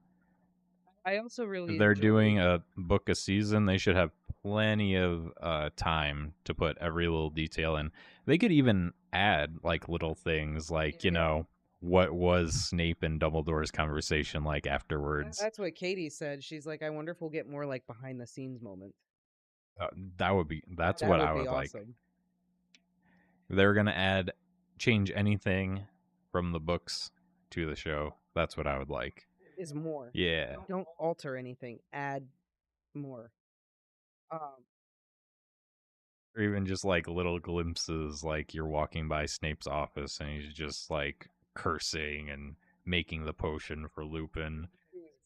I also If really they're enjoy. doing a book a season, they should have plenty of time to put every little detail in. They could even add like little things like, Yeah, what was Snape and Dumbledore's conversation like afterwards. that's what Katie said. She's like, I wonder if we'll get more like behind the scenes moments. That's That what would I be would like. awesome. If they were going to change anything from the books to the show, that's what I would like. Is more. Yeah. Don't alter anything. Add more. Um, Or even just like little glimpses, like you're walking by Snape's office and he's just like cursing and making the potion for Lupin.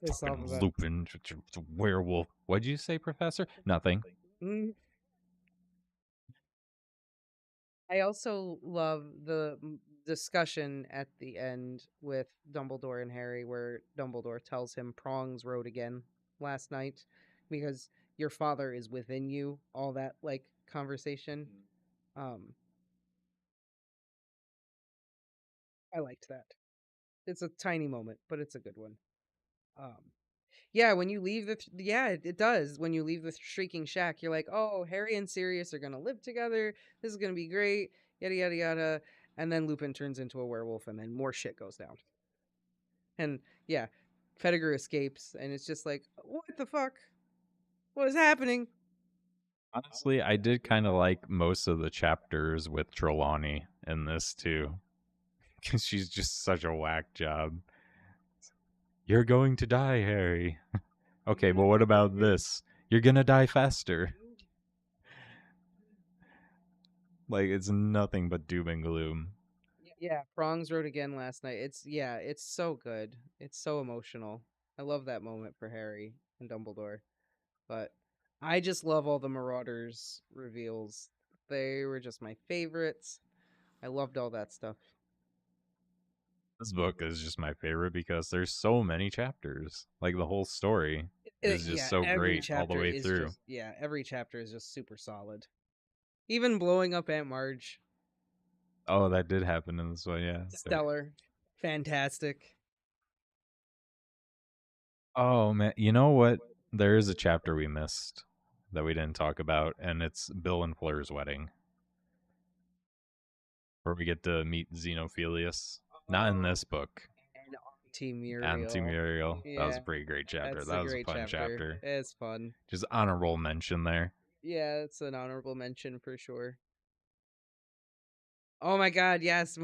Pissed off Fucking about. Lupin, it's a werewolf. What'd you say, Professor? Nothing. Mm, I also love the discussion at the end with Dumbledore and Harry, where Dumbledore tells him Prongs rode again last night because your father is within you. All that like conversation. Um, I liked that. It's a tiny moment, but it's a good one. Um, yeah, when you leave yeah, it does. When you leave the Shrieking Shack, you're like, oh, Harry and Sirius are gonna live together. This is gonna be great. Yada yada yada. And then Lupin turns into a werewolf, and then more shit goes down. And yeah, Pettigrew escapes, and it's just like, what the fuck? What is happening? Honestly, I did kind of like most of the chapters with Trelawney in this too, because she's just such a whack job. You're going to die, Harry. Okay, but what about this? You're gonna die faster. Like it's nothing but doom and gloom. Yeah, Prongs rode again last night. It's so good. It's so emotional. I love that moment for Harry and Dumbledore. But I just love all the Marauders reveals. They were just my favorites. I loved all that stuff. This book is just my favorite because there's so many chapters. Like the whole story is just Yeah, so great all the way through. every chapter is just super solid. Even blowing up Aunt Marge, Oh, that did happen in this one, yeah. stellar, fantastic. Oh man, you know what? There is a chapter we missed that we didn't talk about, and it's Bill and Fleur's wedding, where we get to meet Xenophilius. Not in this book. And Auntie Auntie Muriel. Muriel. That was Yeah, a pretty great chapter. that's a That was a great fun chapter. chapter. It's fun. Just honorable mention there. Yeah, it's an honorable mention for sure. Oh my god, yes,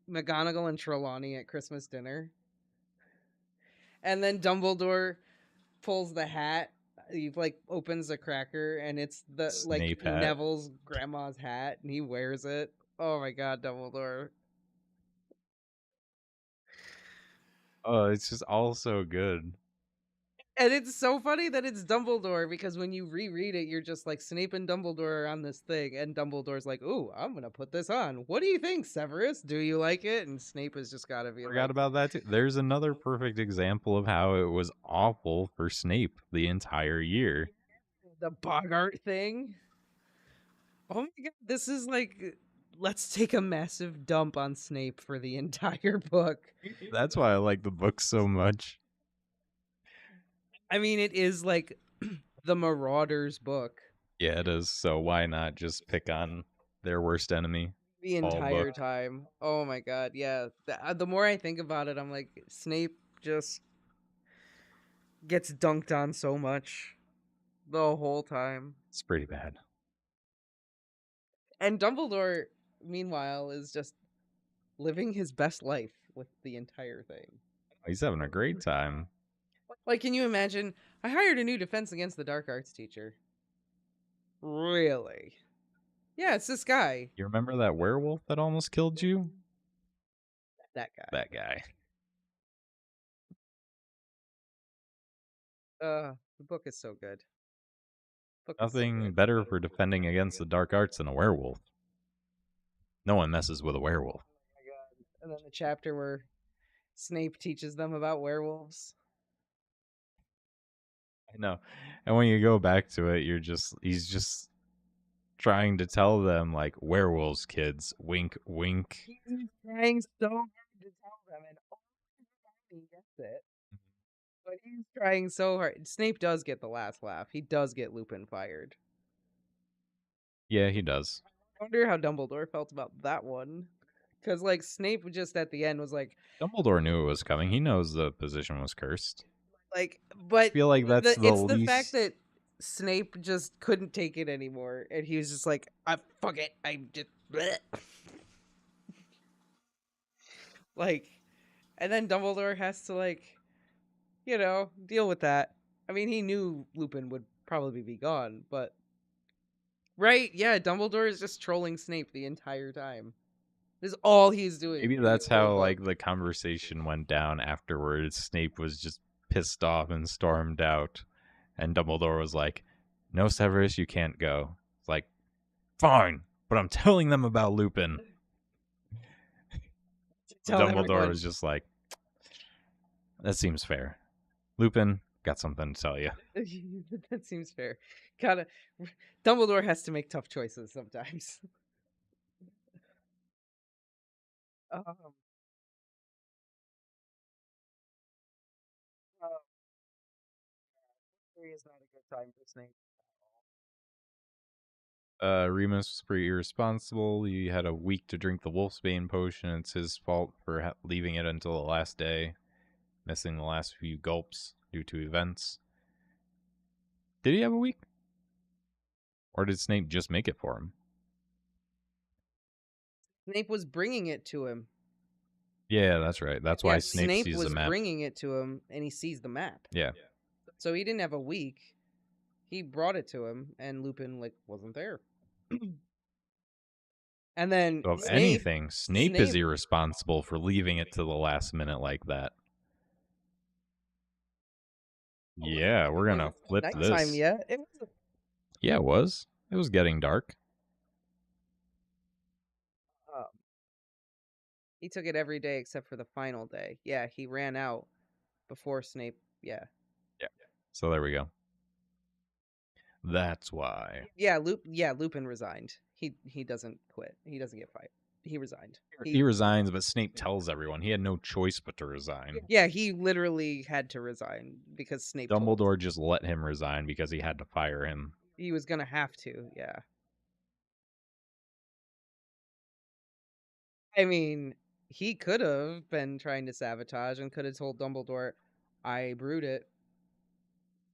McGonagall and Trelawney at Christmas dinner. And then Dumbledore pulls the hat. He like opens a cracker and it's the like Snape hat. Neville's grandma's hat and he wears it. Oh my god, Dumbledore. Oh, it's just all so good. And it's so funny that it's Dumbledore because when you reread it, you're just like Snape and Dumbledore are on this thing, and Dumbledore's like, "Ooh, I'm gonna put this on. What do you think, Severus? Do you like it?" And Snape has just got to be Forgot like, about that too. There's another perfect example of how it was awful for Snape the entire year. the Bogart thing. Oh my god, this is like, let's take a massive dump on Snape for the entire book. That's why I like the book so much. I mean, it is like the Marauders book Yeah, it is. So why not just pick on their worst enemy the all book? entire time. Oh my god, yeah. The more I think about it, I'm like, Snape just gets dunked on so much the whole time. It's pretty bad. And Dumbledore, meanwhile, is just living his best life with the entire thing. He's having a great time. Like, can you imagine? I hired a new Defense Against the Dark Arts teacher. Really? Yeah, it's this guy. You remember that werewolf that almost killed you? That guy. That guy. The book is so good. Book is so Nothing good. better for defending against the dark arts than a werewolf. No one messes with a werewolf. Oh my god. And then the chapter where Snape teaches them about werewolves. I know. And when you go back to it, he's just trying to tell them like werewolves, kids. Wink, wink. He's trying so hard to tell them, and he gets it. But he's trying so hard. Snape does get the last laugh. He does get Lupin fired. Yeah, he does. I wonder how Dumbledore felt about that one. Because, like, Snape just at the end was Dumbledore knew it was coming. He knows the position was cursed. I but feel like that's the it's the fact least. that Snape just couldn't take it anymore, and he was just like, "I fuck it, I just bleh." Like, and then Dumbledore has to deal with that. I mean, he knew Lupin would probably be gone, but right, yeah, Dumbledore is just trolling Snape the entire time. This is all he's doing Maybe through the that's whole how book. like the conversation went down afterwards. Snape was just pissed off and stormed out, and Dumbledore was like, "No, Severus, you can't go." It's like, fine, but I'm telling them about Lupin. Tell Dumbledore everyone. was just like, that seems fair. Lupin, got something to tell you. That seems fair. Gotta. Dumbledore has to make tough choices sometimes. Um, uh, Three is not a good time for Snape. Remus was pretty irresponsible. He had a week to drink the Wolfsbane potion. It's his fault for leaving it until the last day, missing the last few gulps due to events. Did he have a week? Or did Snape just make it for him? Snape was bringing it to him. Yeah, that's right. That's why Yeah, Snape Snape sees the was map. bringing it to him, and he sees the map. Yeah. So he didn't have a week. He brought it to him, and Lupin wasn't there. And then So if anything, Snape is irresponsible for leaving it to the last minute like that. Yeah, we're gonna flip nighttime this. yet. It was Yeah, it was. It was getting dark. um, he took it every day except for the final day. Yeah, he ran out before Snape. Yeah. Yeah. So there we go. That's why. Yeah, Lupin resigned. He doesn't quit. He doesn't get fired. He resigned. He resigns, but Snape tells everyone he had no choice but to resign. Yeah, he literally had to resign because Snape told him. Dumbledore just let him resign because he had to fire him. He was gonna have to. Yeah. I mean, he could have been trying to sabotage and could have told Dumbledore, "I brewed it.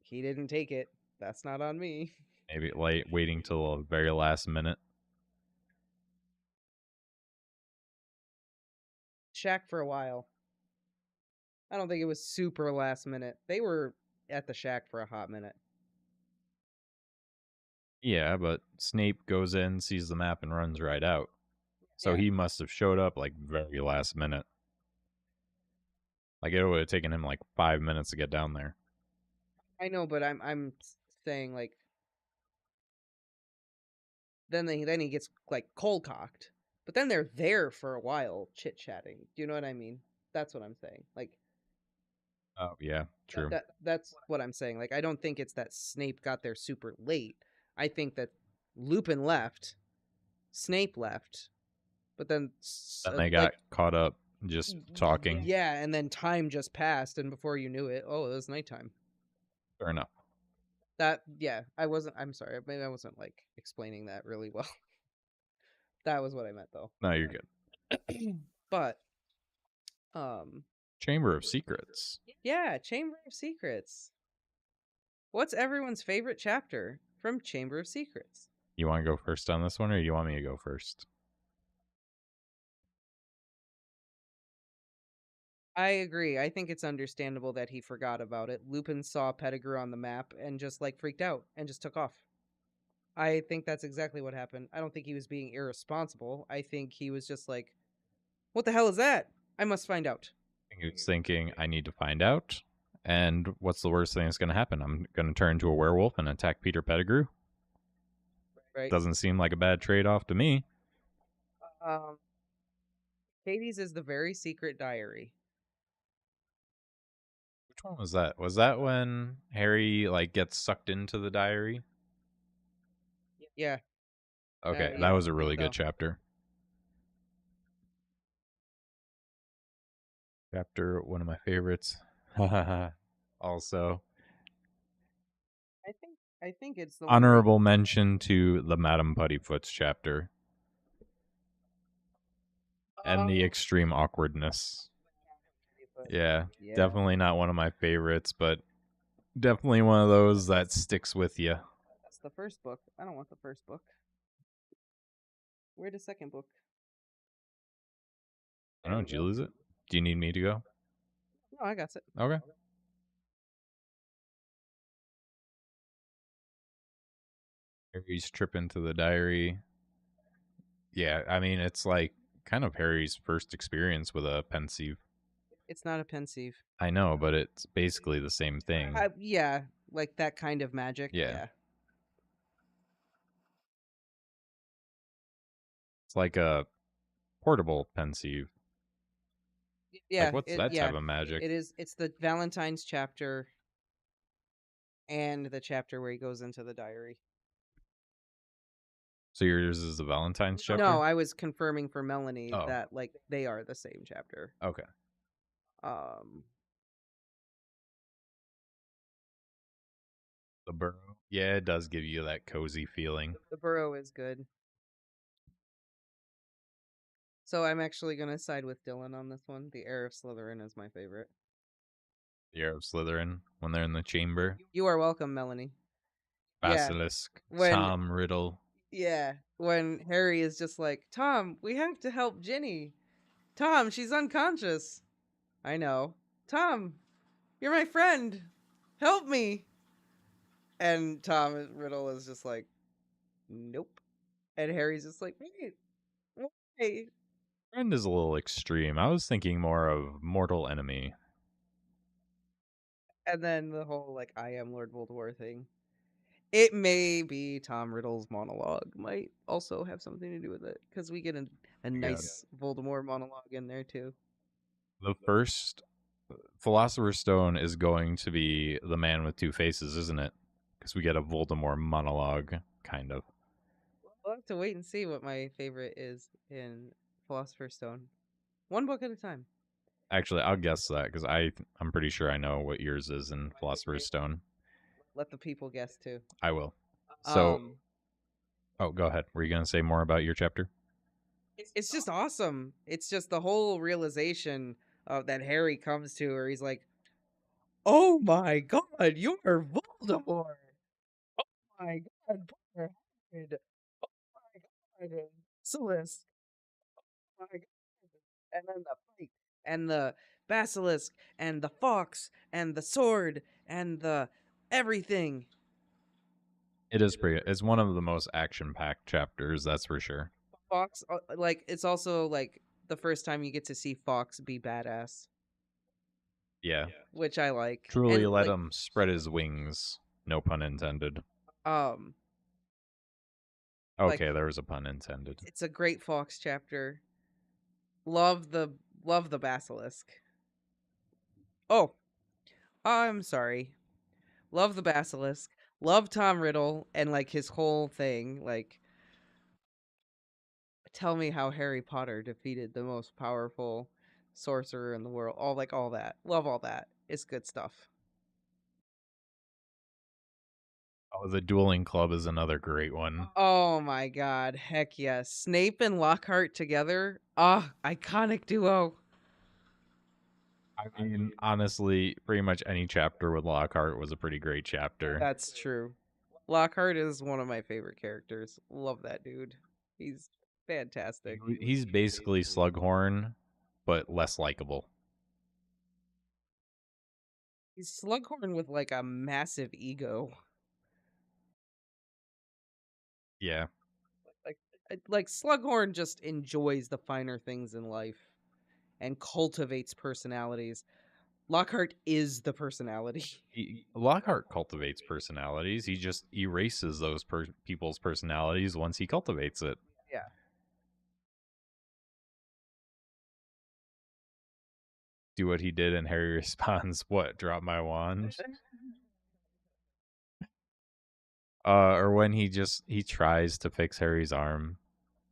He didn't take it. That's not on me." Maybe waiting till the very last minute. Shack for a while. I don't think it was super last minute. They were at the shack for a hot minute. Yeah, but Snape goes in, sees the map, and runs right out. So he must have showed up like very last minute. Like it would have taken him like 5 minutes to get down there. I know, but I'm saying like then he gets like cold cocked, but then they're there for a while chit chatting. Do you know what I mean? That's what I'm saying. Like Oh yeah, true. that's what I'm saying. Like I don't think it's that Snape got there super late. I think that Lupin left, Snape left, but then Then they got like caught up just talking. yeah, and then time just passed, and before you knew it, oh, it was nighttime. Fair enough. That yeah, I wasn't. I'm sorry, maybe I wasn't like explaining that really well. That was what I meant though. No, you're good. But um, Chamber of Secrets. yeah, Chamber of Secrets. What's everyone's favorite chapter from Chamber of Secrets? You want to go first on this one, or you want me to go first? I agree. I think it's understandable that he forgot about it. Lupin saw Pettigrew on the map and just like freaked out and just took off. I think that's exactly what happened. I don't think he was being irresponsible. I think he was just like, what the hell is that? I must find out. I think he was thinking, I need to find out. And what's the worst thing that's going to happen? I'm going to turn into a werewolf and attack Peter Pettigrew. Right? Doesn't seem like a bad trade off to me. Um, Hades is the very secret diary. Which one was that? Was that when Harry like gets sucked into the diary? Yeah. Okay, that Yeah, was I a think really so. good chapter. Chapter, one of my favorites. Also, I think it's the one where honorable mention to the Madame Puttyfoot's chapter and the extreme awkwardness. Yeah, yeah. definitely not one of my favorites, but definitely one of those that sticks with you. That's the first book. I don't want the first book. Where'd the second book? I don't know, did you lose it? Do you need me to go? No, I got it. Okay. Harry's trip into the diary. Yeah, I mean, it's like kind of Harry's first experience with a pensieve. It's not a pensieve. I know, but it's basically the same thing. Yeah, like that kind of magic. Yeah. Yeah. It's like a portable pensieve. Like, Yeah, what's that type of magic? it is. It's the Valentine's chapter and the chapter where he goes into the diary. So yours is the Valentine's chapter? No, I was confirming for Melanie Oh. that like they are the same chapter. Okay. Um, The burrow. Yeah, it does give you that cozy feeling. the burrow is good. So I'm actually gonna side with Dylan on this one. The Heir of Slytherin is my favorite. The Heir of Slytherin, when they're in the chamber. You are welcome, Melanie. Basilisk. When Tom Riddle. yeah, when Harry is just like, Tom, we have to help Ginny. Tom, she's unconscious. I know. Tom, you're my friend. Help me. And Tom Riddle is just like, nope. And Harry's just like, wait, why? Friend is a little extreme. I was thinking more of mortal enemy. And then the whole like, I am Lord Voldemort thing. It may be Tom Riddle's monologue might also have something to do with it because we get a nice Voldemort monologue in there too. The first Philosopher's Stone is going to be the man with two faces, isn't it? Because we get a Voldemort monologue, kind of. We'll have to wait and see what my favorite is in Philosopher's Stone. One book at a time. Actually, I'll guess that because I'm pretty sure I know what yours is in Philosopher's Stone. Let the people guess too. I will. So, go ahead. Were you going to say more about your chapter? It's just awesome. It's just the whole realization that Harry comes to where he's like, "Oh my God, you're Voldemort! Oh my God, poor Hagrid! Oh my God, Basilisk! Oh my God!" And then the fight, and the basilisk, and the fox, and the sword, and the everything. It is pretty. It's one of the most action-packed chapters, that's for sure. Fox, like it's also like the first time you get to see Fox be badass. Yeah. which I like. Truly And let like him spread his wings. No pun intended. um like Okay, there was a pun intended. it's a great Fox chapter. Love the love the basilisk. Oh, I'm sorry. Love the basilisk. Love Tom Riddle and like his whole thing. Like tell me how Harry Potter defeated the most powerful sorcerer in the world. All that. Love all that. It's good stuff. Oh, the dueling club is another great one. Oh my god. Heck yes. Snape and Lockhart together. Ah, iconic duo. I mean, honestly, pretty much any chapter with Lockhart was a pretty great chapter. That's true. Lockhart is one of my favorite characters. Love that dude. He's fantastic. He's basically Slughorn, but less likable. He's Slughorn with like a massive ego. Yeah. Like like Slughorn just enjoys the finer things in life and cultivates personalities. Lockhart is the personality. Lockhart cultivates personalities. He just erases those people's personalities once he cultivates it. Yeah. Do what he did, and Harry responds, "What? Drop my wand?" Or when he tries to fix Harry's arm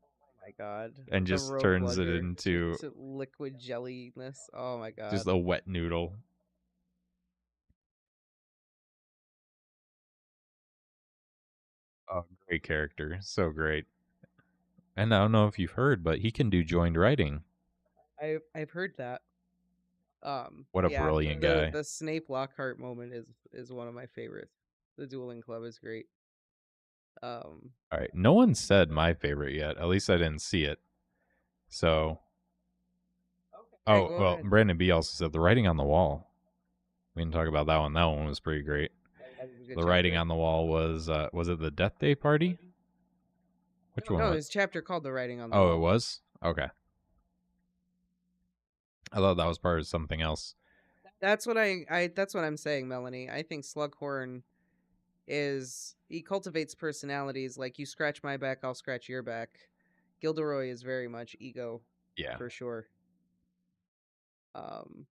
Oh my god. and The just rogue turns it bludger into to liquid jelliness. Oh my just god. a wet noodle. Oh, great character, so great. And I don't know if you've heard, but he can do joined writing. I've heard that. What a Yeah, brilliant the guy! the Snape Lockhart moment is one of my favorites. The dueling club is great. Um All right, no one said my favorite yet. At least I didn't see it. So, okay, oh go well, ahead. Brandon B also said the writing on the wall. We didn't talk about that one. That one was pretty great. That was a good The writing chapter. on the wall was it the Death Day party? Which one No, was? there's a chapter called The Writing on the Oh, it Wall. was. Okay, I thought that was part of something else. That's what that's what I'm saying, Melanie. I think Slughorn is he cultivates personalities like you scratch my back, I'll scratch your back. Gilderoy is very much ego Yeah. for sure. Um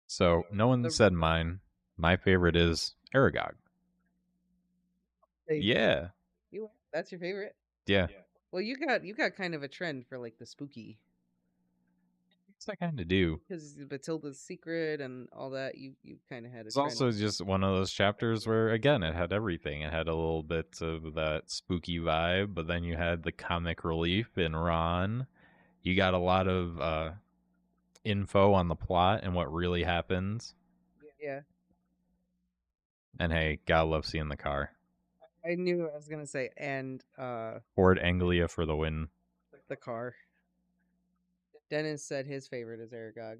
So no one the said mine. My favorite is Aragog. Hey, Yeah. you that's your favorite? Yeah. Well, you got kind of a trend for like the spooky Yes, I kind of do. because Batilda's secret and all that. You kind of had a It's trend. also just one of those chapters where, again, it had everything. It had a little bit of that spooky vibe, but then you had the comic relief in Ron. You got a lot of info on the plot and what really happens. Yeah, And hey, gotta love seeing the car. I knew I was gonna say and Ford Anglia for the win. the car. Dennis said his favorite is Aragog,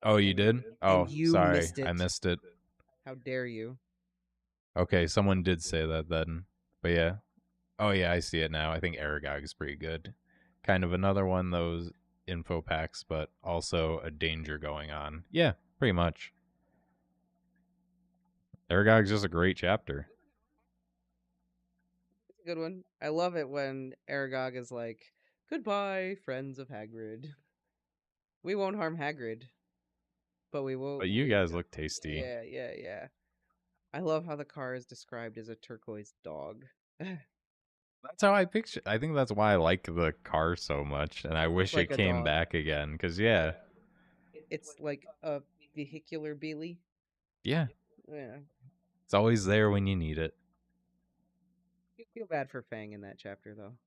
Oh, you did? and Oh, you sorry. missed I it. missed it. How dare you? Okay, someone did say that then. But yeah. Oh, yeah, I see it now. I think Aragog is pretty good. Kind of another one, those info packs, but also a danger going on. Yeah, pretty much. Aragog's just a great chapter. It's a good one. I love it when Aragog is like, "Goodbye, friends of Hagrid. We won't harm Hagrid, but we will." But you guys look tasty. Yeah, yeah, yeah. I love how the car is described as a turquoise dog. That's how I picture. I think that's why I like the car so much, and I wish Like it a came dog. back again. Cause yeah, It's like a vehicular Beely. yeah, Yeah. it's always there when you need it. You feel bad for Fang in that chapter though.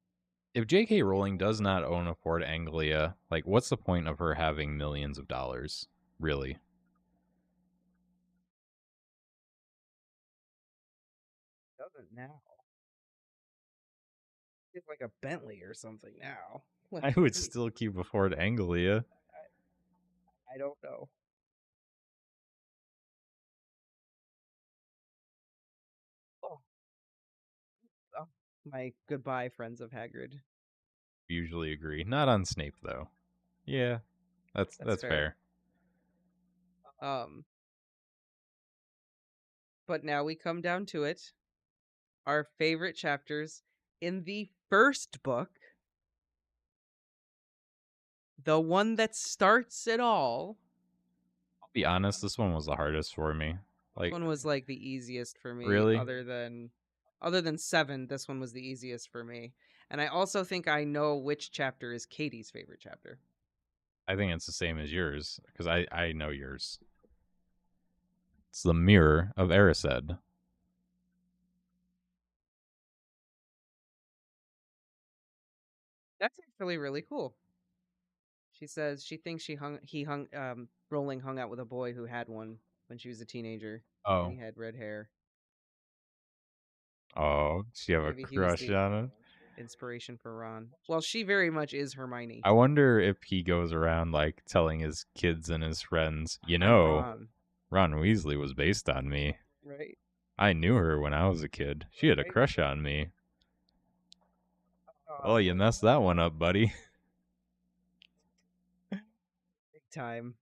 If J.K. Rowling does not own a Ford Anglia, like, what's the point of her having millions of dollars? Really? Doesn't now. It's like a Bentley or something now. I Like would still keep a Ford Anglia. I don't know. Oh, oh, my goodbye, friends of Hagrid. Usually agree. Not on Snape though. Yeah, that's That's that's fair. fair. Um, but now we come down to it. Our favorite chapters in the first book, the one that starts it all. I'll be honest, this one was the hardest for me. This Like, one was like the easiest for me, really? other than 7, this one was the easiest for me. And I also think I know which chapter is Katie's favorite chapter. I think it's the same as yours because I know yours. It's the Mirror of Erised. That's actually really cool. She says she thinks Rowling hung out with a boy who had one when she was a teenager, and Oh, he had red hair. oh, does she have a Maybe he was crush the on it? inspiration for Ron. Well, she very much is Hermione. I wonder if he goes around like telling his kids and his friends, I'm Ron, Ron Weasley was based on me. right? I knew her when I was a kid. She had a Right? crush on me. Oh, Oh, you messed that one up, buddy. big time.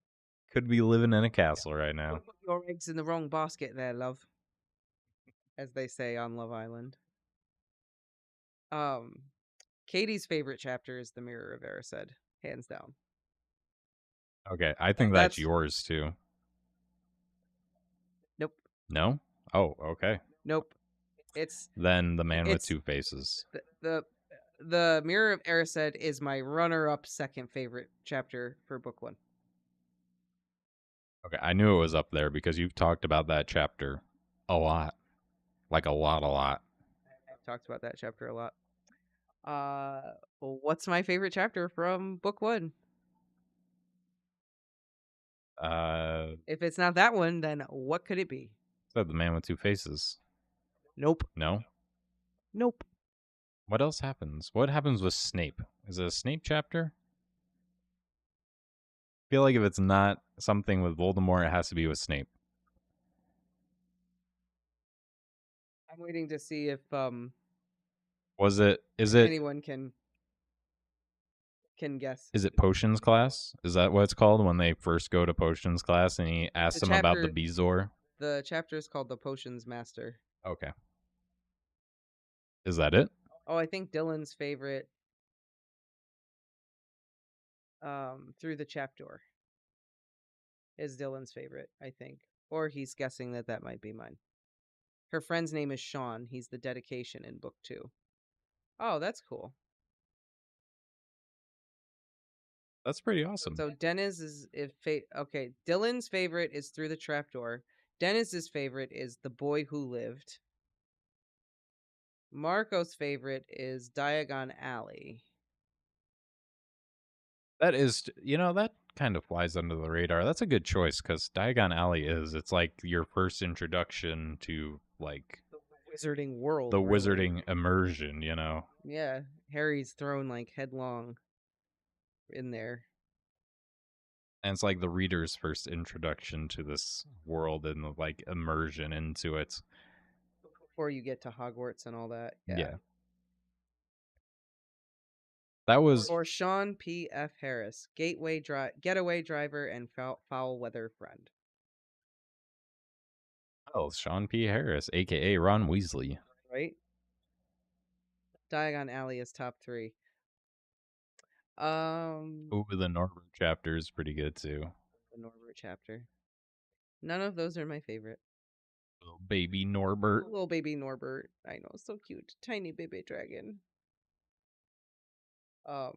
Could be living in a castle right now. Don't put your eggs in the wrong basket there, love, as they say on Love Island. Um, Katie's favorite chapter is the Mirror of Erised, hands down. Okay, I think And that's that's yours too. nope, No? Oh, okay. nope. It's Then the man with it's two faces. the Mirror of Erised is my runner-up second favorite chapter for book 1. Okay, I knew it was up there because you've talked about that chapter a lot. Like a lot, a lot. I've talked about that chapter a lot. What's my favorite chapter from book 1? If it's not that one, then what could it be? Said the man with two faces. Nope. No? Nope. What else happens? What happens with Snape? Is it a Snape chapter? I feel like if it's not something with Voldemort, it has to be with Snape. I'm waiting to see if Was it? anyone can guess. Is it potions class? Is that what it's called when they first go to potions class and he asks The them about the chapter Bezoar? the chapter is called The Potions Master. Okay. Is that it? Oh, I think Dylan's favorite through the chapter is Dylan's favorite, I think. Or he's guessing that might be mine. Her friend's name is Sean. He's the dedication in book 2. Oh, that's cool. That's pretty awesome. So Dennis is okay. Dylan's favorite is Through the Trapdoor. Dennis's favorite is The Boy Who Lived. Marco's favorite is Diagon Alley. That is, that kind of flies under the radar. That's a good choice because Diagon Alley it's like your first introduction to like The wizarding world, the really. wizarding immersion, Yeah, Harry's thrown like headlong in there. And it's like the reader's first introduction to this world and the like immersion into it. Before you get to Hogwarts and all that. Yeah. Yeah. That was Or Sean P. F. Harris, getaway driver and foul weather friend. Sean P. Harris, aka Ron Weasley. Right? Diagon Alley is top 3. Ooh, the Norbert chapter is pretty good too. The Norbert chapter. None of those are my favorite. Little baby Norbert. Little baby Norbert. I know, so cute. Tiny baby dragon.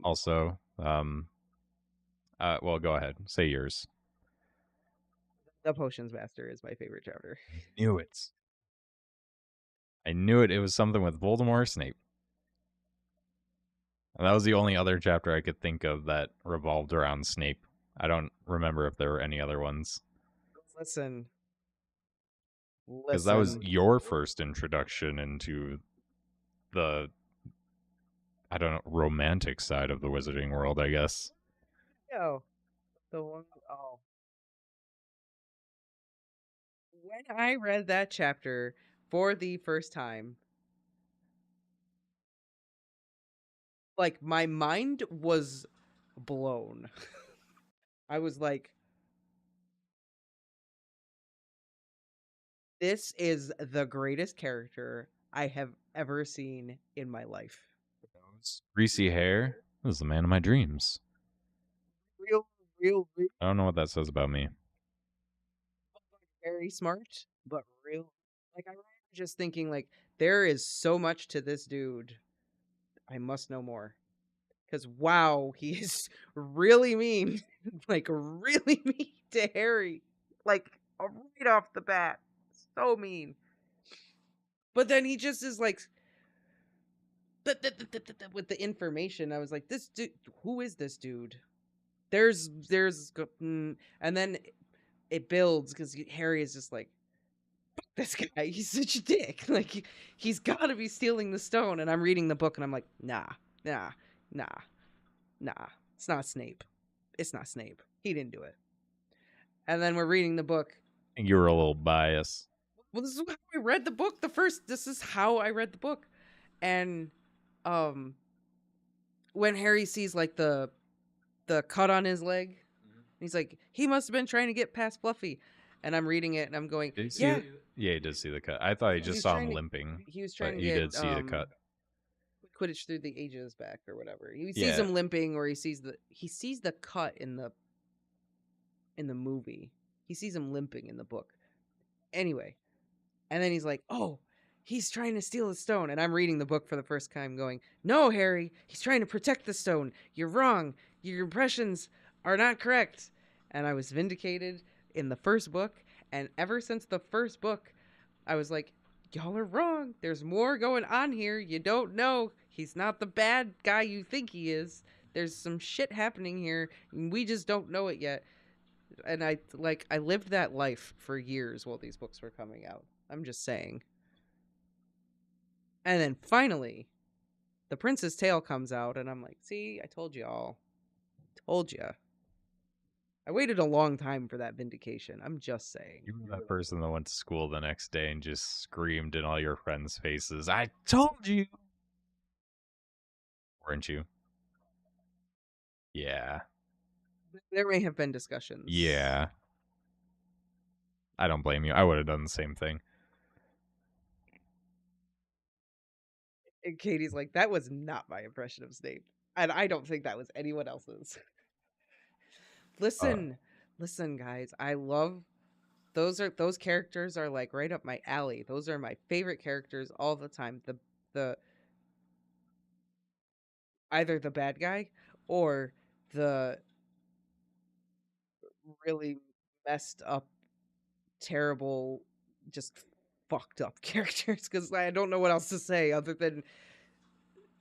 Also, well, go ahead. Say yours. The Potions Master is my favorite chapter. Knew it. I knew it. It was something with Voldemort or Snape. And that was the only other chapter I could think of that revolved around Snape. I don't remember if there were any other ones. Listen. Because that was your first introduction into the, I don't know, romantic side of the wizarding world, I guess. Yo, the one. Oh. When I read that chapter for the first time, like my mind was blown. I was like, This is the greatest character I have ever seen in my life. Greasy hair. This is the man of my dreams. Real, real, I don't know what that says about me. very smart, but real. Like, I remember just thinking, like, there is so much to this dude. I must know more. Because, wow, he is really mean. Like, really mean to Harry. Like, right off the bat. So mean. But then he just is like, with the information. I was like, this dude, who is this dude? And then it builds because Harry is just like, this guy, he's such a dick. Like, he's got to be stealing the stone. And I'm reading the book and I'm like, nah, nah, nah, nah. It's not Snape. It's not Snape. He didn't do it. And then we're reading the book. I think you were a little biased. Well, this is how I read the book. This is how I read the book. And when Harry sees like the cut on his leg, he's like, he must have been trying to get past Fluffy. And I'm reading it and I'm going, yeah. Yeah, he did see the cut. I thought he just saw him limping. He was trying to he get did see the cut. Quidditch through the ages back or whatever. He sees him limping, or he sees the cut in the movie. He sees him limping in the book. Anyway, and then he's like, "Oh, he's trying to steal the stone." And I'm reading the book for the first time going, "No, Harry, he's trying to protect the stone. You're wrong. Your impressions are not correct." And I was vindicated in the first book, and ever since the first book, I was like, y'all are wrong. There's more going on here. You don't know. He's not the bad guy you think he is. There's some shit happening here, and we just don't know it yet. And I lived that life for years while these books were coming out. I'm just saying. And then finally, The Prince's Tale comes out, and I'm like, see, I told y'all. Told ya. I waited a long time for that vindication. I'm just saying. You were that person that went to school the next day and just screamed in all your friends' faces, "I told you!" Weren't you? Yeah. There may have been discussions. Yeah. I don't blame you. I would have done the same thing. And Katie's like, that was not my impression of Snape. And I don't think that was anyone else's. Listen, guys. I love those characters are like right up my alley. Those are my favorite characters all the time. The either the bad guy or the really messed up, terrible, just fucked up characters, because I don't know what else to say other than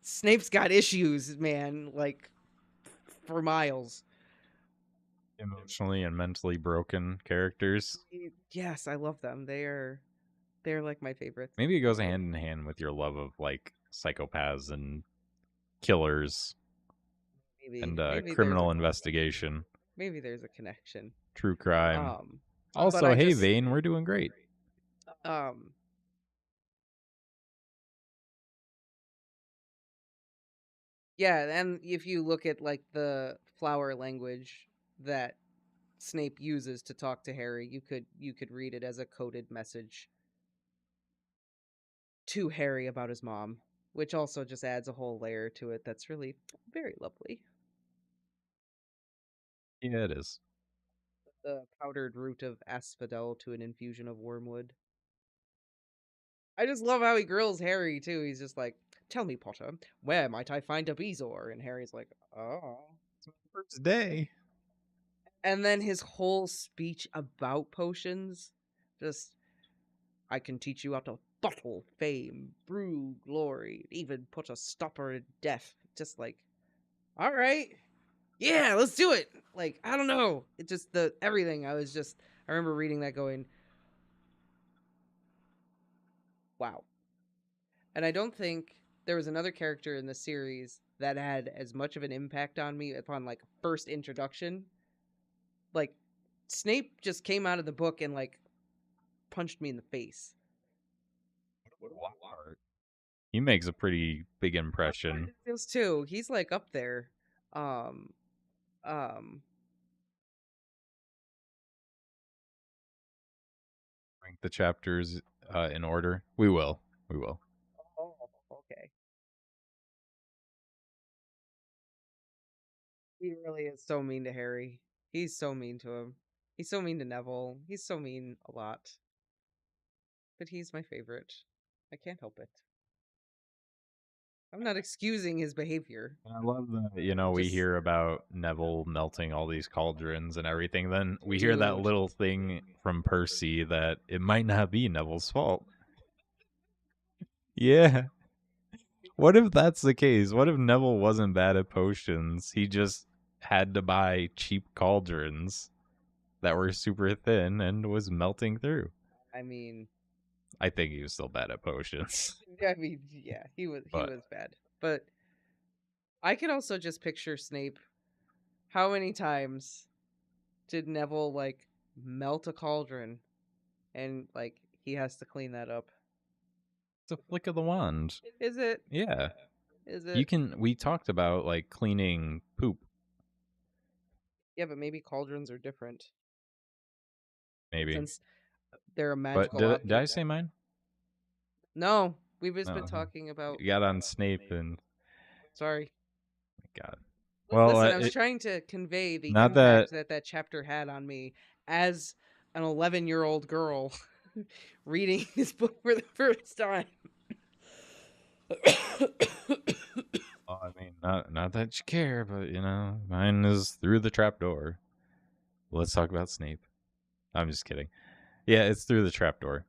Snape's got issues, man, like for miles. Emotionally and mentally broken characters. Yes, I love them. They're like my favorites. Maybe it goes hand in hand with your love of like psychopaths and killers and criminal investigation. Maybe there's a connection. True crime. Also, hey, Vane, we're doing great. Yeah, and if you look at like the flower language that Snape uses to talk to Harry, you could read it as a coded message to Harry about his mom, which also just adds a whole layer to it that's really very lovely. Yeah, it is. The powdered root of asphodel to an infusion of wormwood. I just love how he grills Harry too. He's just like, "Tell me, Potter, where might I find a Bezoar?" And Harry's like, "Oh, it's my first day." And then his whole speech about potions, just, "I can teach you how to bottle fame, brew glory, even put a stopper to death." Just like, all right, yeah, let's do it. Like, I don't know, it just everything. I remember reading that going, wow. And I don't think there was another character in the series that had as much of an impact on me upon like first introduction. Like, Snape just came out of the book and like punched me in the face. He makes a pretty big impression. Those two, he's like up there. the chapters in order? We will. We will. Oh, okay. He really is so mean to Harry. He's so mean to him. He's so mean to Neville. He's so mean a lot. But he's my favorite. I can't help it. I'm not excusing his behavior. And I love that, I'm we just hear about Neville melting all these cauldrons and everything. Then we hear that dude. little thing from Percy that it might not be Neville's fault. Yeah. What if that's the case? What if Neville wasn't bad at potions? He just had to buy cheap cauldrons that were super thin and was melting through. I mean, I think he was still bad at potions. yeah, he But was bad. But I can also just picture Snape. How many times did Neville like melt a cauldron and like he has to clean that up? it's a flick of the wand. Is it? Yeah. Is You it? can we talked about like cleaning poop, Yeah, but maybe cauldrons are different maybe. since they're a But magical did I object. say mine? No, we've just been No. talking about. You got on Snape and Sorry. God. Well, Listen, I was trying to convey the not that impact that that chapter had on me as an 11-year-old girl reading this book for the first time. well, I mean, not that you care, but mine is through the trapdoor. Let's talk about Snape. I'm just kidding. Yeah, it's through the trapdoor.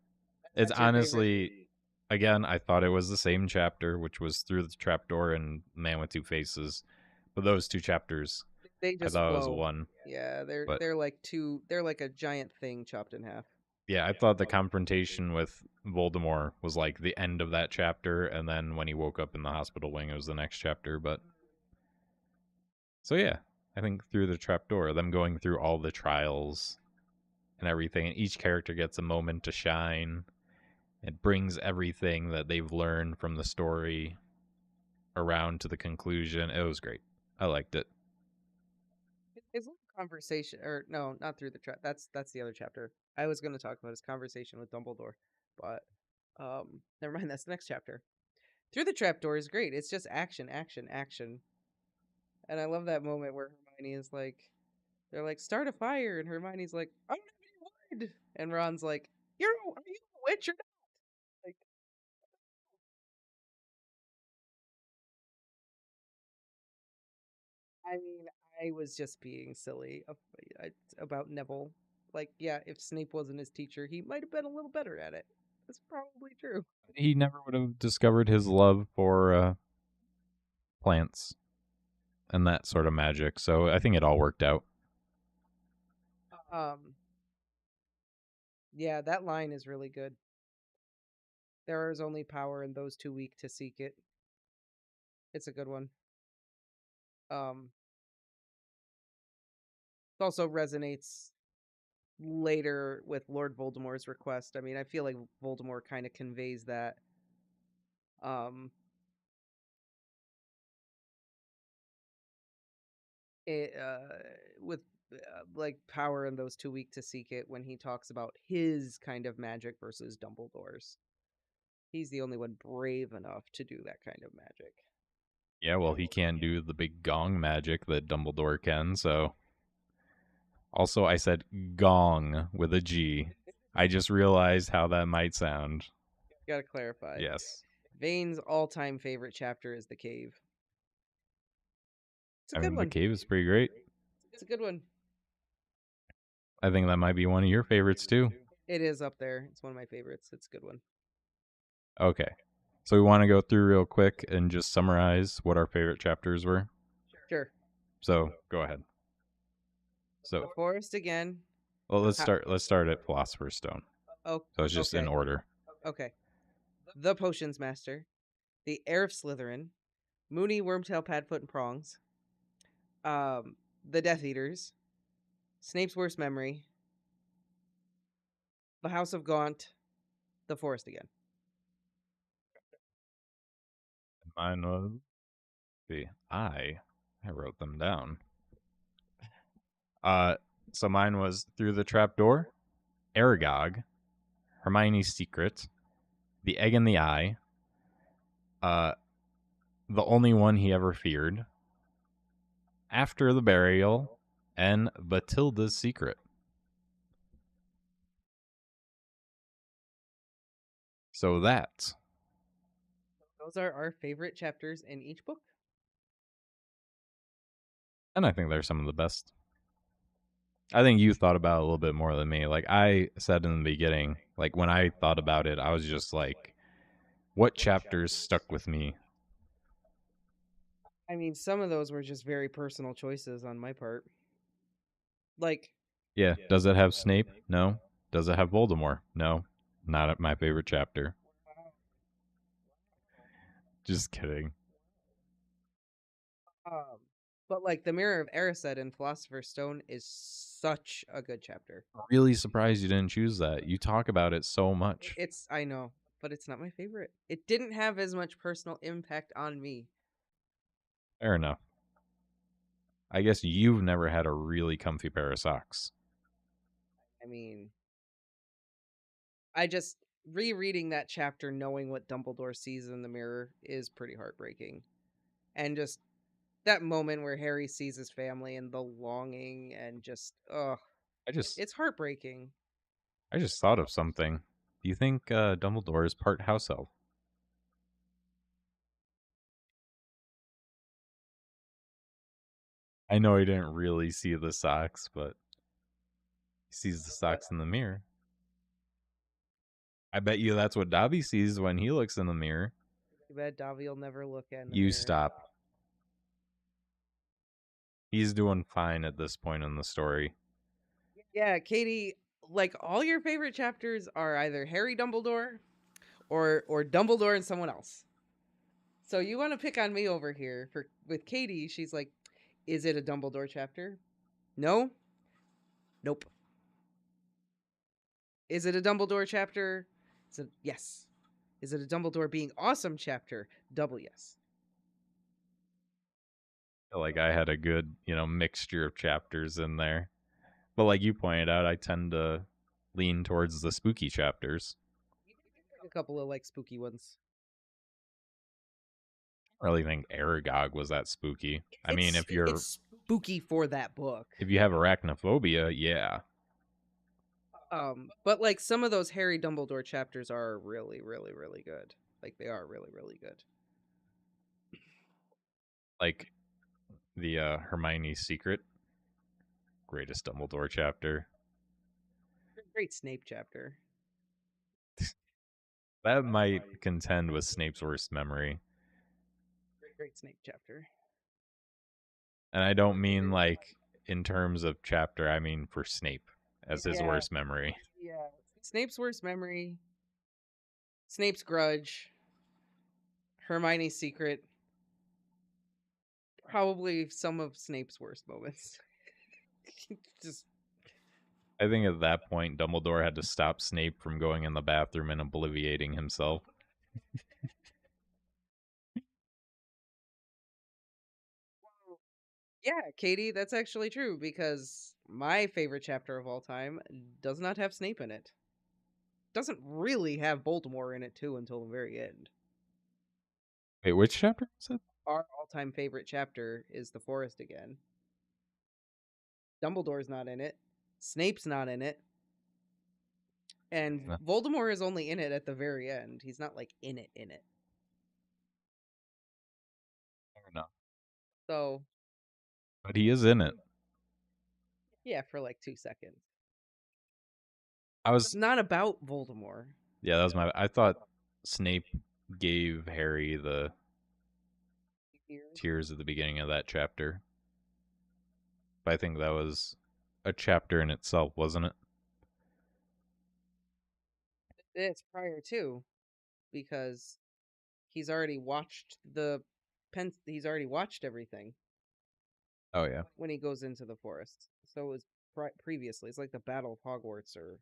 It's That's your favorite. honestly, again, I thought it was the same chapter, which was through the trapdoor and Man with Two Faces. But those two chapters, They I just thought it was flow. one. Yeah, But they're like two. They're like a giant thing chopped in half. yeah, I thought the confrontation with Voldemort was like the end of that chapter, and then when he woke up in the hospital wing, it was the next chapter. But so yeah, I think through the trapdoor, them going through all the trials and everything, and each character gets a moment to shine. It brings everything that they've learned from the story around to the conclusion. It was great. I liked it. His little conversation, or no, not through the trap. That's the other chapter. I was going to talk about his conversation with Dumbledore, but never mind. That's the next chapter. Through the trapdoor is great. It's just action, action, action, and I love that moment where Hermione is like, they're like, start a fire, and Hermione's like, I don't have any wood, and Ron's like, are you a witch or not? Like, I mean, I was just being silly about Neville. Like, yeah, if Snape wasn't his teacher, he might have been a little better at it. That's probably true. He never would have discovered his love for plants and that sort of magic. So I think it all worked out. Um, yeah, that line is really good. There is only power in those too weak to seek it. It's a good one. It also resonates later with Lord Voldemort's request. I mean, I feel like Voldemort kind of conveys that. Um, it, with like power in those too weak to seek it when he talks about his kind of magic versus Dumbledore's. He's the only one brave enough to do that kind of magic. Yeah, well, he can't do the big gong magic that Dumbledore can. So also, I said gong with a G. I just realized how that might sound. Gotta clarify. Yes. Vane's all-time favorite chapter is the cave. It's a I good mean, the one. cave is pretty great. It's a good one. I think that might be one of your favorites too. It is up there. It's one of my favorites. It's a good one. Okay. So we want to go through real quick and just summarize what our favorite chapters were. Sure. So go ahead. The So forest again. well, let's Ha- start. Let's start at Philosopher's Stone. oh, So it's just in okay. order. Okay. The Potions Master, the Heir of Slytherin, Moony, Wormtail, Padfoot, and Prongs, the Death Eaters, Snape's Worst Memory, the House of Gaunt, the Forest again. Mine was see, I wrote them down. Uh, so mine was Through the Trapdoor, Aragog, Hermione's Secret, The Egg in the Eye, uh, The Only One He Ever Feared, After the Burial, and Bathilda's Secret. So that, Those are our favorite chapters in each book. and I think they're some of the best. I think you thought about it a little bit more than me. Like I said in the beginning, like when I thought about it, I was just like, what chapters stuck with me? I mean, some of those were just very personal choices on my part. Like, Yeah, does it have Snape? No. Does it have Voldemort? No. Not my favorite chapter. Just kidding. um, but like the Mirror of Erised in Philosopher's Stone is such a good chapter. Really surprised you didn't choose that. You talk about it so much. It's I know, but it's not my favorite. It didn't have as much personal impact on me. Fair enough. I guess you've never had a really comfy pair of socks. I mean, I just rereading that chapter knowing what Dumbledore sees in the mirror is pretty heartbreaking. And just that moment where Harry sees his family and the longing and just I just it's heartbreaking. I just thought of something. Do you think Dumbledore is part house elf? I know he didn't really see the socks, but he sees the But socks in the mirror. I bet you that's what Dobby sees when he looks in the mirror. too bad Davi will never look in the You mirror. stop. He's doing fine at this point in the story. Yeah, Katie, like all your favorite chapters are either Harry Dumbledore or Dumbledore and someone else. So you want to pick on me over here for with Katie? She's like, "Is it a Dumbledore chapter? No, nope. Is it a Dumbledore chapter? Is it yes? Is it a Dumbledore being awesome chapter? Double yes. Like I had a good, mixture of chapters in there. But like you pointed out, I tend to lean towards the spooky chapters. You did pick a couple of like spooky ones. I really think Aragog was that spooky. I mean, It's spooky for that book. if you have arachnophobia, yeah. But like some of those Harry Dumbledore chapters are really, really, really good. Like they are really, really good. Like the Hermione's Secret, greatest Dumbledore chapter. Great Snape chapter. That might contend with Snape's worst memory. Great Snape chapter. And I don't mean like in terms of chapter, I mean for Snape as his Yeah, worst memory. yeah. Snape's worst memory. Snape's grudge. Hermione's secret. Probably some of Snape's worst moments. Just I think at that point, Dumbledore had to stop Snape from going in the bathroom and obliviating himself. yeah, Katie, that's actually true because my favorite chapter of all time does not have Snape in it. Doesn't really have Voldemort in it too until the very end. Wait, which chapter was it? Our all-time favorite chapter is the forest again. Dumbledore's not in it. Snape's not in it. And No, Voldemort is only in it at the very end. He's not like in it. fair enough. So, But he is in it. yeah, for like 2 seconds. I It's was, not about Voldemort. yeah, that was I thought Snape gave Harry the tears at the beginning of that chapter. But I think that was a chapter in itself, wasn't it? It's prior to because he's already watched the he's already watched everything Oh, yeah. when he goes into the forest. So it was previously. It's like the Battle of Hogwarts or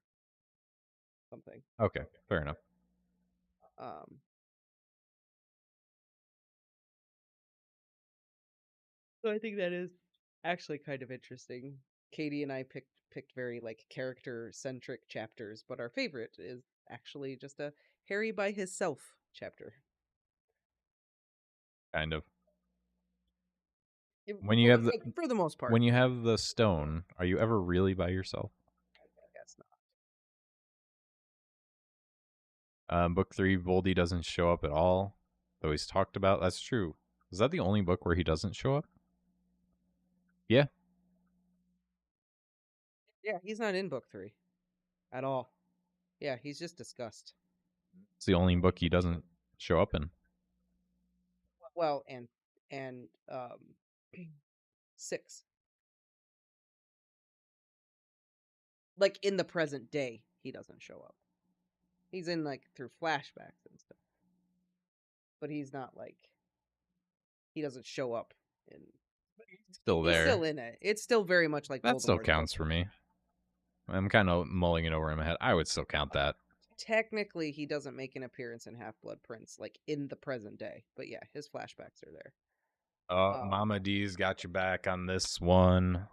something. Okay, fair enough. Um, so I think that is actually kind of interesting. Katie and I picked picked very like character centric chapters, but our favorite is actually just a Harry by himself chapter. Kind of. Yeah, When you have the for the most part. when you have the stone, are you ever really by yourself? I guess not. Book 3, Voldy doesn't show up at all, though he's talked about. That's true. Is that the only book where he doesn't show up? Yeah, Yeah, he's not in book 3 at all. Yeah, he's just discussed. it's the only book he doesn't show up in. Well, and 6. Like in the present day, he doesn't show up. He's in like through flashbacks and stuff. But he's not like he doesn't show up in Still he's there. still in it. It's still very much like That still Voldemort's counts book. for me. I'm kind of mulling it over in my head. I would still count that. Technically, he doesn't make an appearance in Half Blood Prince, like in the present day. But yeah, his flashbacks are there. Mama D's got your back on this one.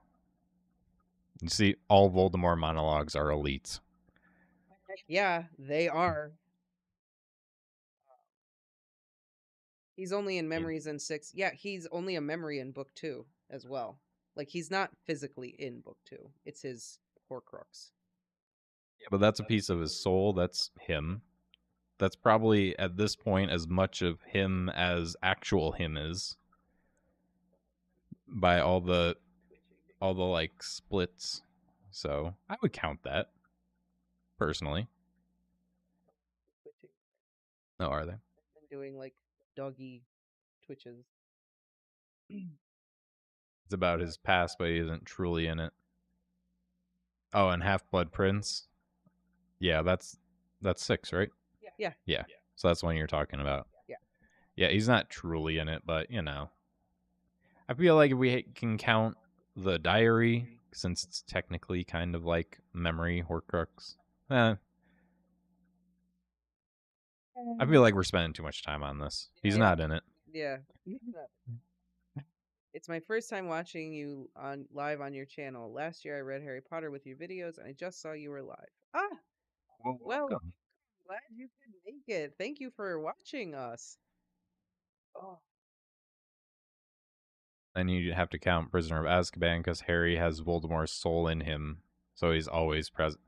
You see, all Voldemort monologues are elite. Yeah, they are. He's only in Memories in 6. Yeah, he's only a memory in book 2 as well. Like he's not physically in book 2. It's his Horcrux. Yeah, but that's a piece of his soul. That's him. That's probably at this point as much of him as actual him is. By all the like splits. So I would count that personally. Oh, are they? And doing like doggy twitches. It's about his past, but he isn't truly in it. Oh, and Half Blood Prince. Yeah, that's 6, right? Yeah. Yeah. So that's one you're talking about. Yeah. Yeah, he's not truly in it, but you know. I feel like if we can count the diary, since it's technically kind of like memory Horcrux, I feel like we're spending too much time on this. He's not in it. Yeah. It's my first time watching you on live on your channel. Last year I read Harry Potter with your videos and I just saw you were live. Ah, well, Welcome. glad you could make it. Thank you for watching us. Oh, Then you have to count Prisoner of Azkaban because Harry has Voldemort's soul in him, so he's always present.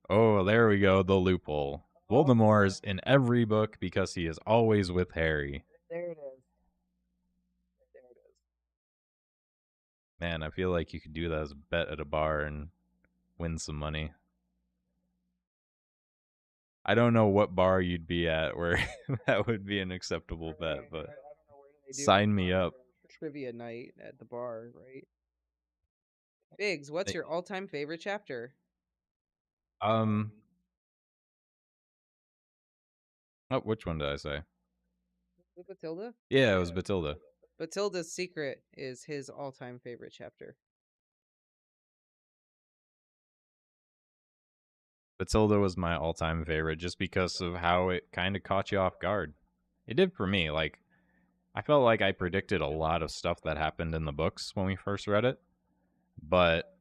Oh, there we go, the loophole. Voldemort's in every book because he is always with Harry. there it is. There it is. Man, I feel like you could do that as a bet at a bar and win some money. I don't know what bar you'd be at where that would be an acceptable bet, but I don't know where they do sign me up. trivia night at the bar, right? Biggs, what's your all-time favorite chapter? Um, oh, which one did I say? Batilda? Yeah, it was Batilda. Batilda's Secret is his all-time favorite chapter. Batilda was my all-time favorite just because of how it kind of caught you off guard. It did for me. Like, I felt like I predicted a lot of stuff that happened in the books when we first read it, but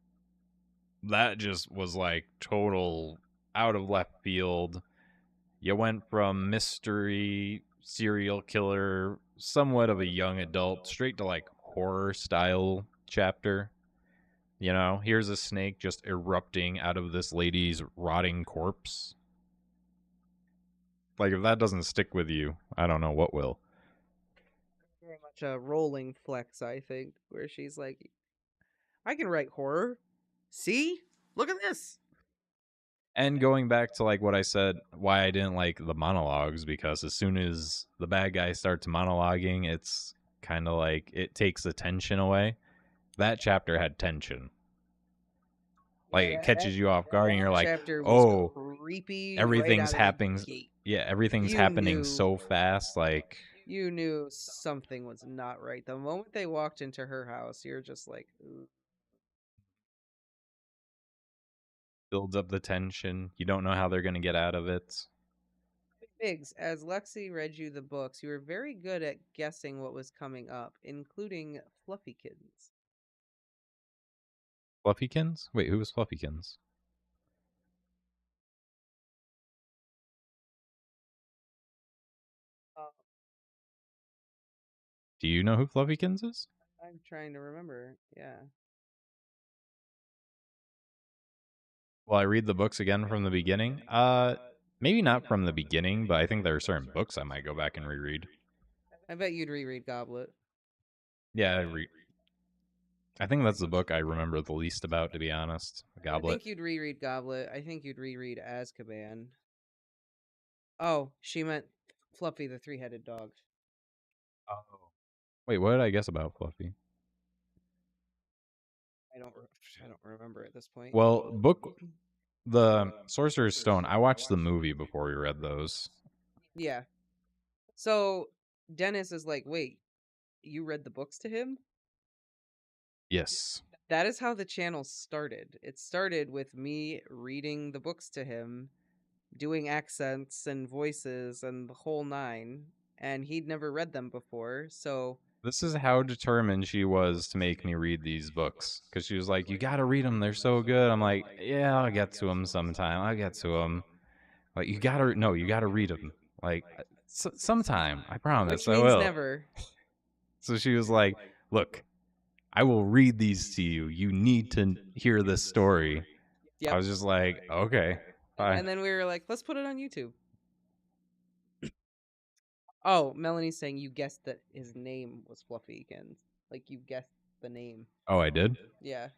that just was like total out of left field. You went from mystery, serial killer, somewhat of a young adult, straight to like horror style chapter. You know, here's a snake just erupting out of this lady's rotting corpse. Like, if that doesn't stick with you, I don't know what will. Very much a rolling flex, I think, where she's like, I can write horror. See? Look at this. And going back to like what I said, why I didn't like the monologues, because as soon as the bad guy starts monologuing, it's kind of like it takes the tension away. That chapter had tension. Like it catches you off guard, and you're like, Chapter was "Oh, creepy everything's right out of happening." the gate. Yeah, everything's You happening knew- so fast. Like You knew something was not right. The moment they walked into her house, you're just like, ooh. builds up the tension. You don't know how they're gonna get out of it. Biggs, as Lexi read you the books, you were very good at guessing what was coming up, including Fluffy Kittens. Fluffykins? Wait, who was Fluffykins? Uh, Do you know who Fluffykins is? I'm trying to remember. Yeah. Well, I read the books again from the beginning. Maybe not from the beginning, but I think there are certain books I might go back and reread. I bet you'd reread Goblet. Yeah, I think that's the book I remember the least about, to be honest. I Goblet. think you'd reread Goblet. I think you'd reread Azkaban. Oh, she meant Fluffy the three-headed dog. Oh. Wait, what did I guess about Fluffy? I don't. I don't remember at this point. Well, the Sorcerer's Stone. I watched the movie before we read those. Yeah. So Dennis is like, "Wait, you read the books to him?" Yes. That is how the channel started. It started with me reading the books to him, doing accents and voices and the whole nine, and he'd never read them before. So This is how determined she was to make me read these books. Because she was like, you got to read them. They're so good. I'm like, yeah, I'll get to them sometime. I'll get to them. Like, you got to read them. Like, sometime. I promise which I means will. never. So she was like, look, I will read these to you. You need to hear this story. I Yep. was just like, okay, fine. And then we were like, let's put it on YouTube. Oh, Melanie's saying you guessed that his name was Fluffykins. Like you guessed the name. Oh, I did? Yeah.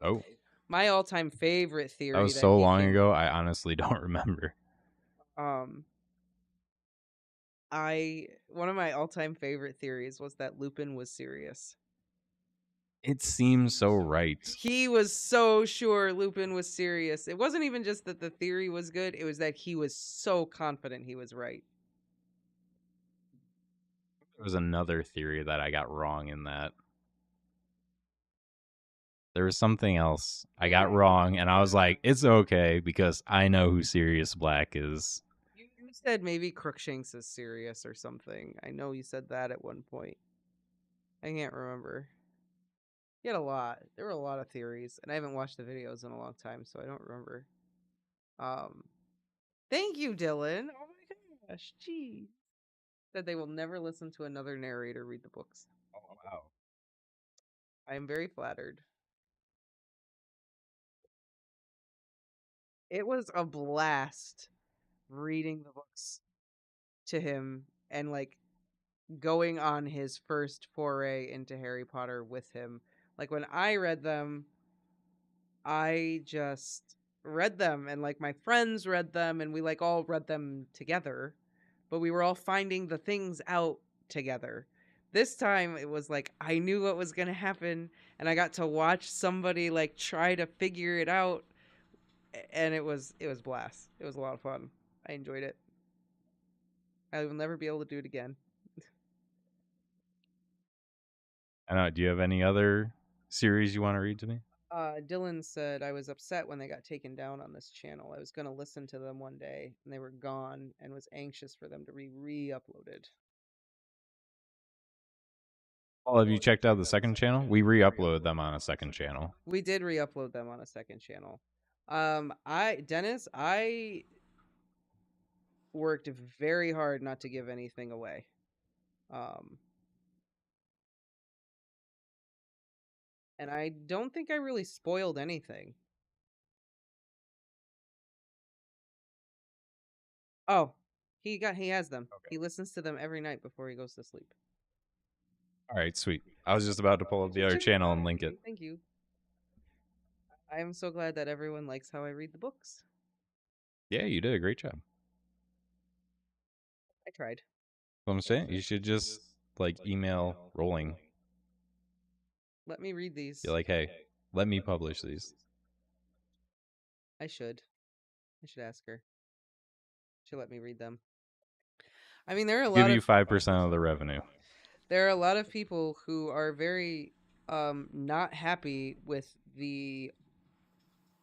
Oh, My all-time favorite that theory was that so he long came ago. I honestly don't remember. um I one of my all-time favorite theories was that Lupin was serious. It seems so right. He was so sure Lupin was serious. It wasn't even just that the theory was good, it was that he was so confident he was right. There was another theory that I got wrong in that. There was something else I got wrong, and I was like, it's okay because I know who Sirius Black is. You said maybe Crookshanks is serious or something. I know you said that at one point. I can't remember. You had a lot. There were a lot of theories, and I haven't watched the videos in a long time, so I don't remember. Um, Thank you, Dylan. Oh my gosh, jeez. Said they will never listen to another narrator read the books. Oh, wow. I am very flattered. It was a blast reading the books to him and like going on his first foray into Harry Potter with him. Like when I read them, I just read them and like my friends read them and we like all read them together, but we were all finding the things out together. This time it was like I knew what was going to happen and I got to watch somebody like try to figure it out, and it was blast. It was a lot of fun. I enjoyed it. I will never be able to do it again. I know. Do you have any other series you want to read to me? Dylan said I was upset when they got taken down on this channel. I was going to listen to them one day and they were gone and was anxious for them to be re-uploaded. Well, have you checked out the second channel? We re-uploaded them on a second channel. We did re-upload them on a second channel. I worked very hard not to give anything away. Um, and I don't think I really spoiled anything. Oh, he has them. Okay. He listens to them every night before he goes to sleep. All right, sweet. I was just about to pull up the other channel and link it. Thank you. I am so glad that everyone likes how I read the books. Yeah, you did a great job. I tried. What I'm saying, you should just like email Rolling. Let me read these. Be like, hey, let me publish these. I should. I should ask her. She'll let me read them. I mean, there are a Give lot you of 5% of the revenue. there are a lot of people who are very not happy with the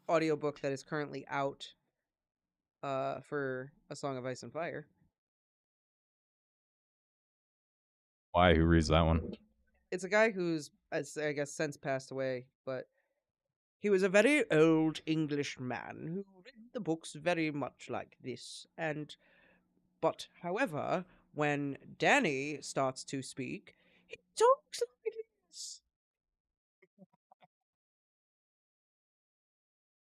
audiobook that is currently out for A Song of Ice and Fire. Why? Who reads that one? It's a guy who's I guess since passed away, but He was a very old English man who read the books very much like this, but however, when Danny starts to speak, he talks like this.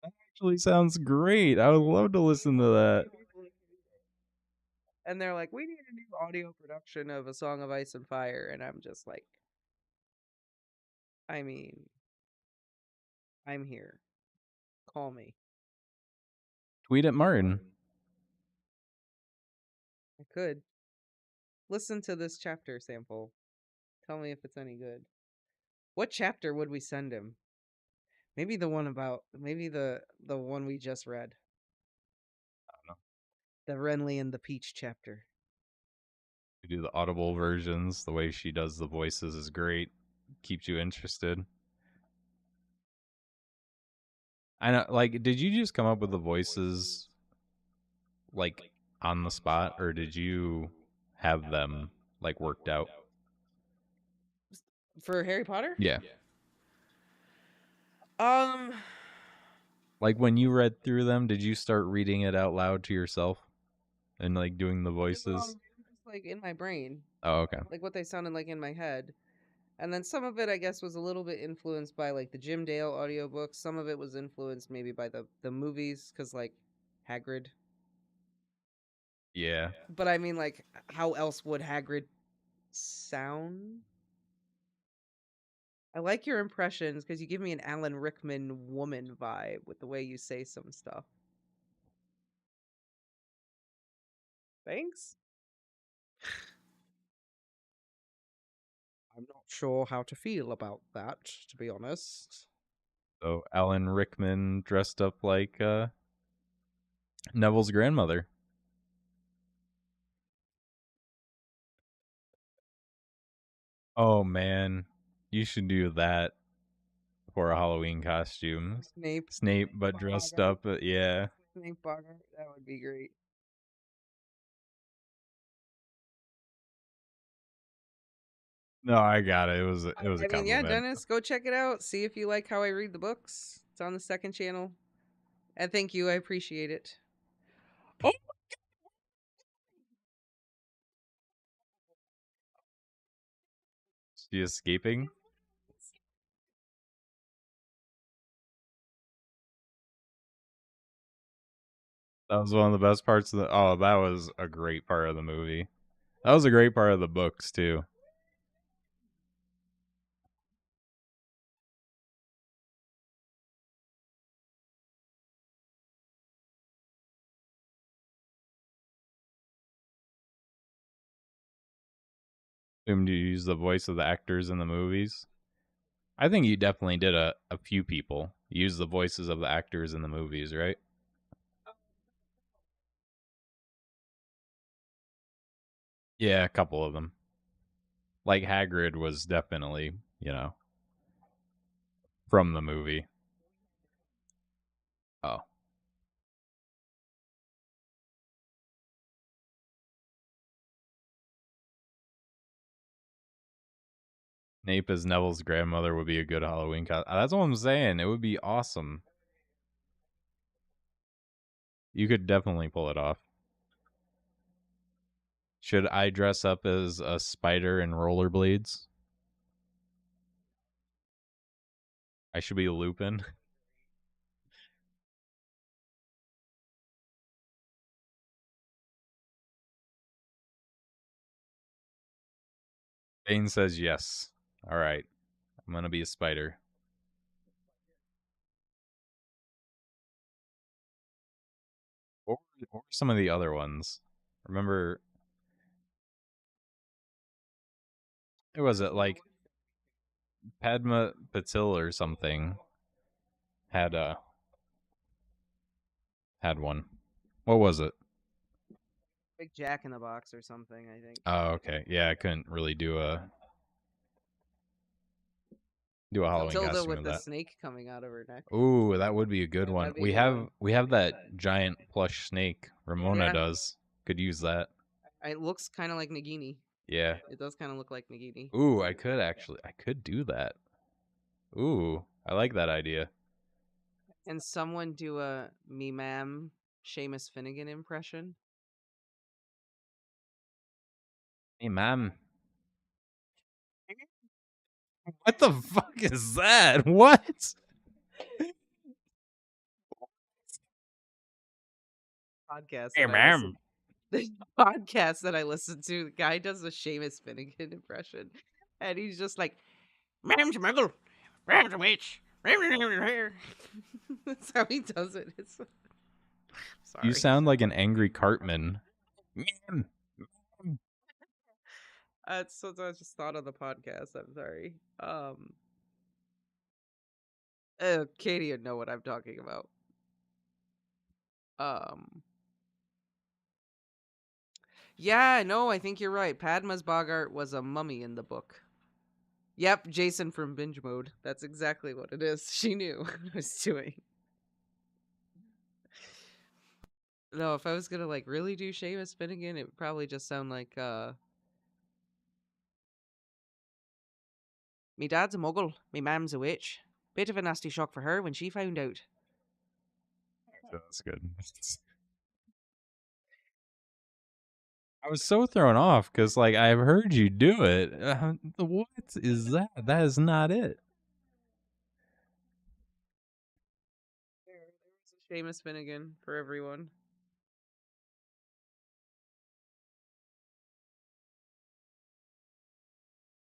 Actually sounds great. I would love to listen to that. And they're like, we need a new audio production of A Song of Ice and Fire. And I'm just like, I mean, I'm here. Call me. Tweet at Martin. I could. Listen to this chapter sample. Tell me if it's any good. What chapter would we send him? Maybe the one we just read. I don't know. The Renly and the Peach chapter. We do the audible versions. The way she does the voices is great. Keeps you interested. I know, like, did you just come up with the voices, like, on the spot, or did you have them, like, worked out? For Harry Potter? Yeah. Um Like, when you read through them, did you start reading it out loud to yourself? And, like, doing the voices? just like in my brain. Oh, okay. Like what they sounded like in my head. And then some of it I guess was a little bit influenced by like the Jim Dale audiobooks. Some of it was influenced maybe by the movies cuz like Hagrid. Yeah. But I mean like how else would Hagrid sound? I like your impressions cuz you give me an Alan Rickman woman vibe with the way you say some stuff. Thanks. I'm not sure how to feel about that, to be honest. So, Alan Rickman dressed up like Neville's grandmother. Oh, man. You should do that for a Halloween costume. Snape. Snape, but dressed Bogart. up. Yeah. Snape Bogart. That would be great. No, I got it. It was a I mean, yeah, compliment. Dennis, go check it out. See if you like how I read the books. It's on the second channel. And thank you. I appreciate it. Oh, She escaping. That was one of the best parts of the. Oh, that was a great part of the movie. That was a great part of the books too. Whom do you use the voice of the actors in the movies? I think you definitely did a few people use the voices of the actors in the movies, right? Yeah, a couple of them. Like Hagrid was definitely, from the movie. Oh, Snape as Neville's grandmother would be a good Halloween costume. That's what I'm saying. It would be awesome. You could definitely pull it off. Should I dress up as a spider in rollerblades? I should be Lupin. Bane says yes. All right. I'm going to be a spider. What were some of the other ones? Remember, it was it like Padma Patil or something had had one. What was it? Big Jack in the Box or something, I think. Oh, okay. Yeah, I couldn't really do a Halloween Tilda costume with of the that. snake coming out of her neck. Ooh, that would be a good one. That'd be a We good have one. we have that giant plush snake. Ramona Yeah. does. Could use that. It looks kind of like Nagini. Yeah. It does kind of look like Nagini. Ooh, I could do that. Ooh, I like that idea. Can someone do a me ma'am Seamus Finnegan impression? Hey, ma'am. What the fuck is that? What? Podcast Hey, that I listen ma'am. the podcast that I listen to, the guy does a Seamus Finnegan impression, and he's just like, "Mam's muggle, mam's a witch." That's how he does it. It's You sorry. sound like an angry Cartman. Ma'am. That's what I just thought of the podcast. I'm sorry. Katie would know what I'm talking about. Um, yeah, no, I think you're right. Padma's Bogart was a mummy in the book. Yep, Jason from Binge Mode. That's exactly what it is. She knew what I was doing. No, if I was gonna like really do Seamus Finnegan, it would probably just sound like me dad's a muggle, me mam's a witch. Bit of a nasty shock for her when she found out. That's good. I was so thrown off because, like, I've heard you do it. What is that? That is not it. There was a Seamus Finnegan for everyone.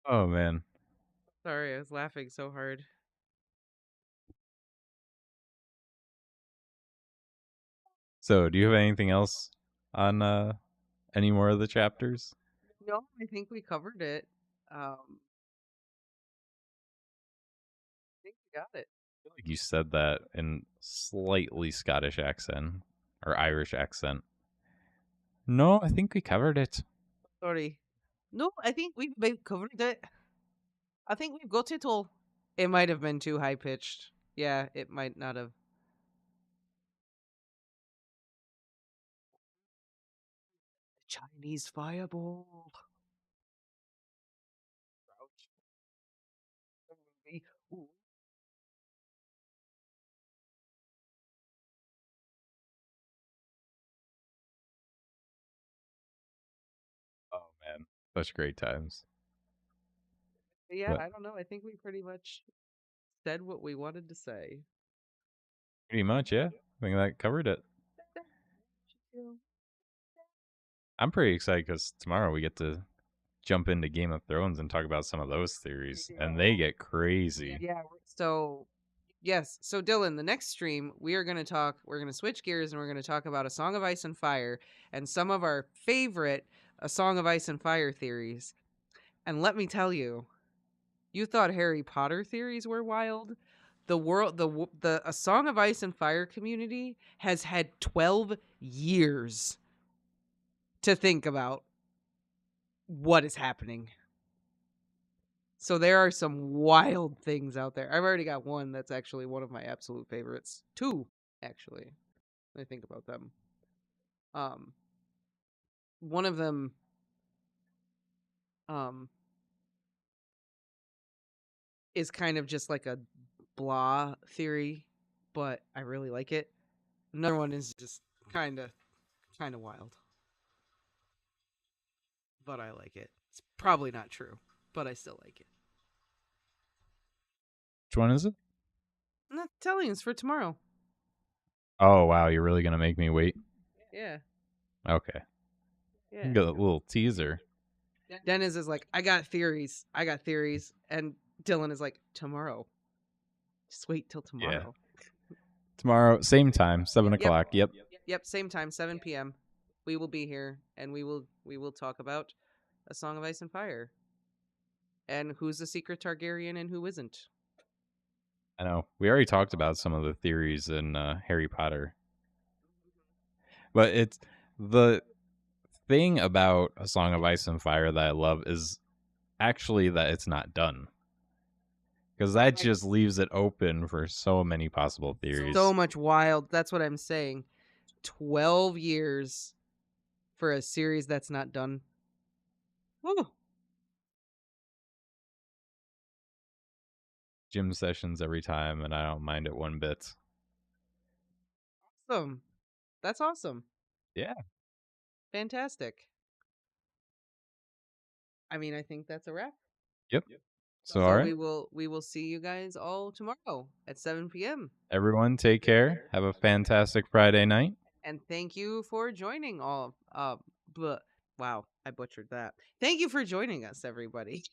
Oh, man. Sorry, I was laughing so hard. So, do you have anything else on any more of the chapters? No, I think we covered it. I think we got it. I feel like you said that in slightly Scottish accent or Irish accent. No, I think we covered it. Sorry. No, I think we've covered it. I think we've got it all. It might have been too high pitched. Yeah, it might not have. Chinese fireball. Ouch. The movie. Ooh. Oh, man. Such great times. Yeah, But I don't know. I think we pretty much said what we wanted to say. pretty much, yeah. I think that covered it. I'm pretty excited because tomorrow we get to jump into Game of Thrones and talk about some of those theories, and they get crazy. Yeah. So, yes. So, Dylan, the next stream, we are going to talk, we're going to switch gears and we're going to talk about A Song of Ice and Fire and some of our favorite A Song of Ice and Fire theories. And let me tell you, you thought Harry Potter theories were wild. The world, the A Song of Ice and Fire community has had 12 years to think about what is happening. So there are some wild things out there. I've already got one that's actually one of my absolute favorites. Two, actually. When I think about them. Um, one of them, um, is kind of just like a blah theory, but I really like it. Another one is just kind of wild, but I like it. It's probably not true, but I still like it. Which one is it? I'm not telling you, it's for tomorrow. Oh, wow. You're really going to make me wait? Yeah, Okay. yeah. Got a little teaser. Dennis is like, I got theories, and Dylan is like, tomorrow. Just wait till Yeah. tomorrow. Tomorrow, same time, 7 o'clock. Yep. Yep, same time, 7 p.m. We will be here, and we will talk about A Song of Ice and Fire, and who's the secret Targaryen and who isn't. I know. We already talked about some of the theories in Harry Potter. But it's the thing about A Song of Ice and Fire that I love is actually that it's not done. Because that just leaves it open for so many possible theories. So much wild. That's what I'm saying. 12 years for a series that's not done. Woo. Gym sessions every time, and I don't mind it one bit. awesome. That's awesome. Yeah. Fantastic. I mean, I think that's a wrap. Yep. So, all So right. we will see you guys all tomorrow at 7 p.m. Everyone, take care. Have a fantastic Friday night. And thank you for joining all. Wow, I butchered that. Thank you for joining us, everybody.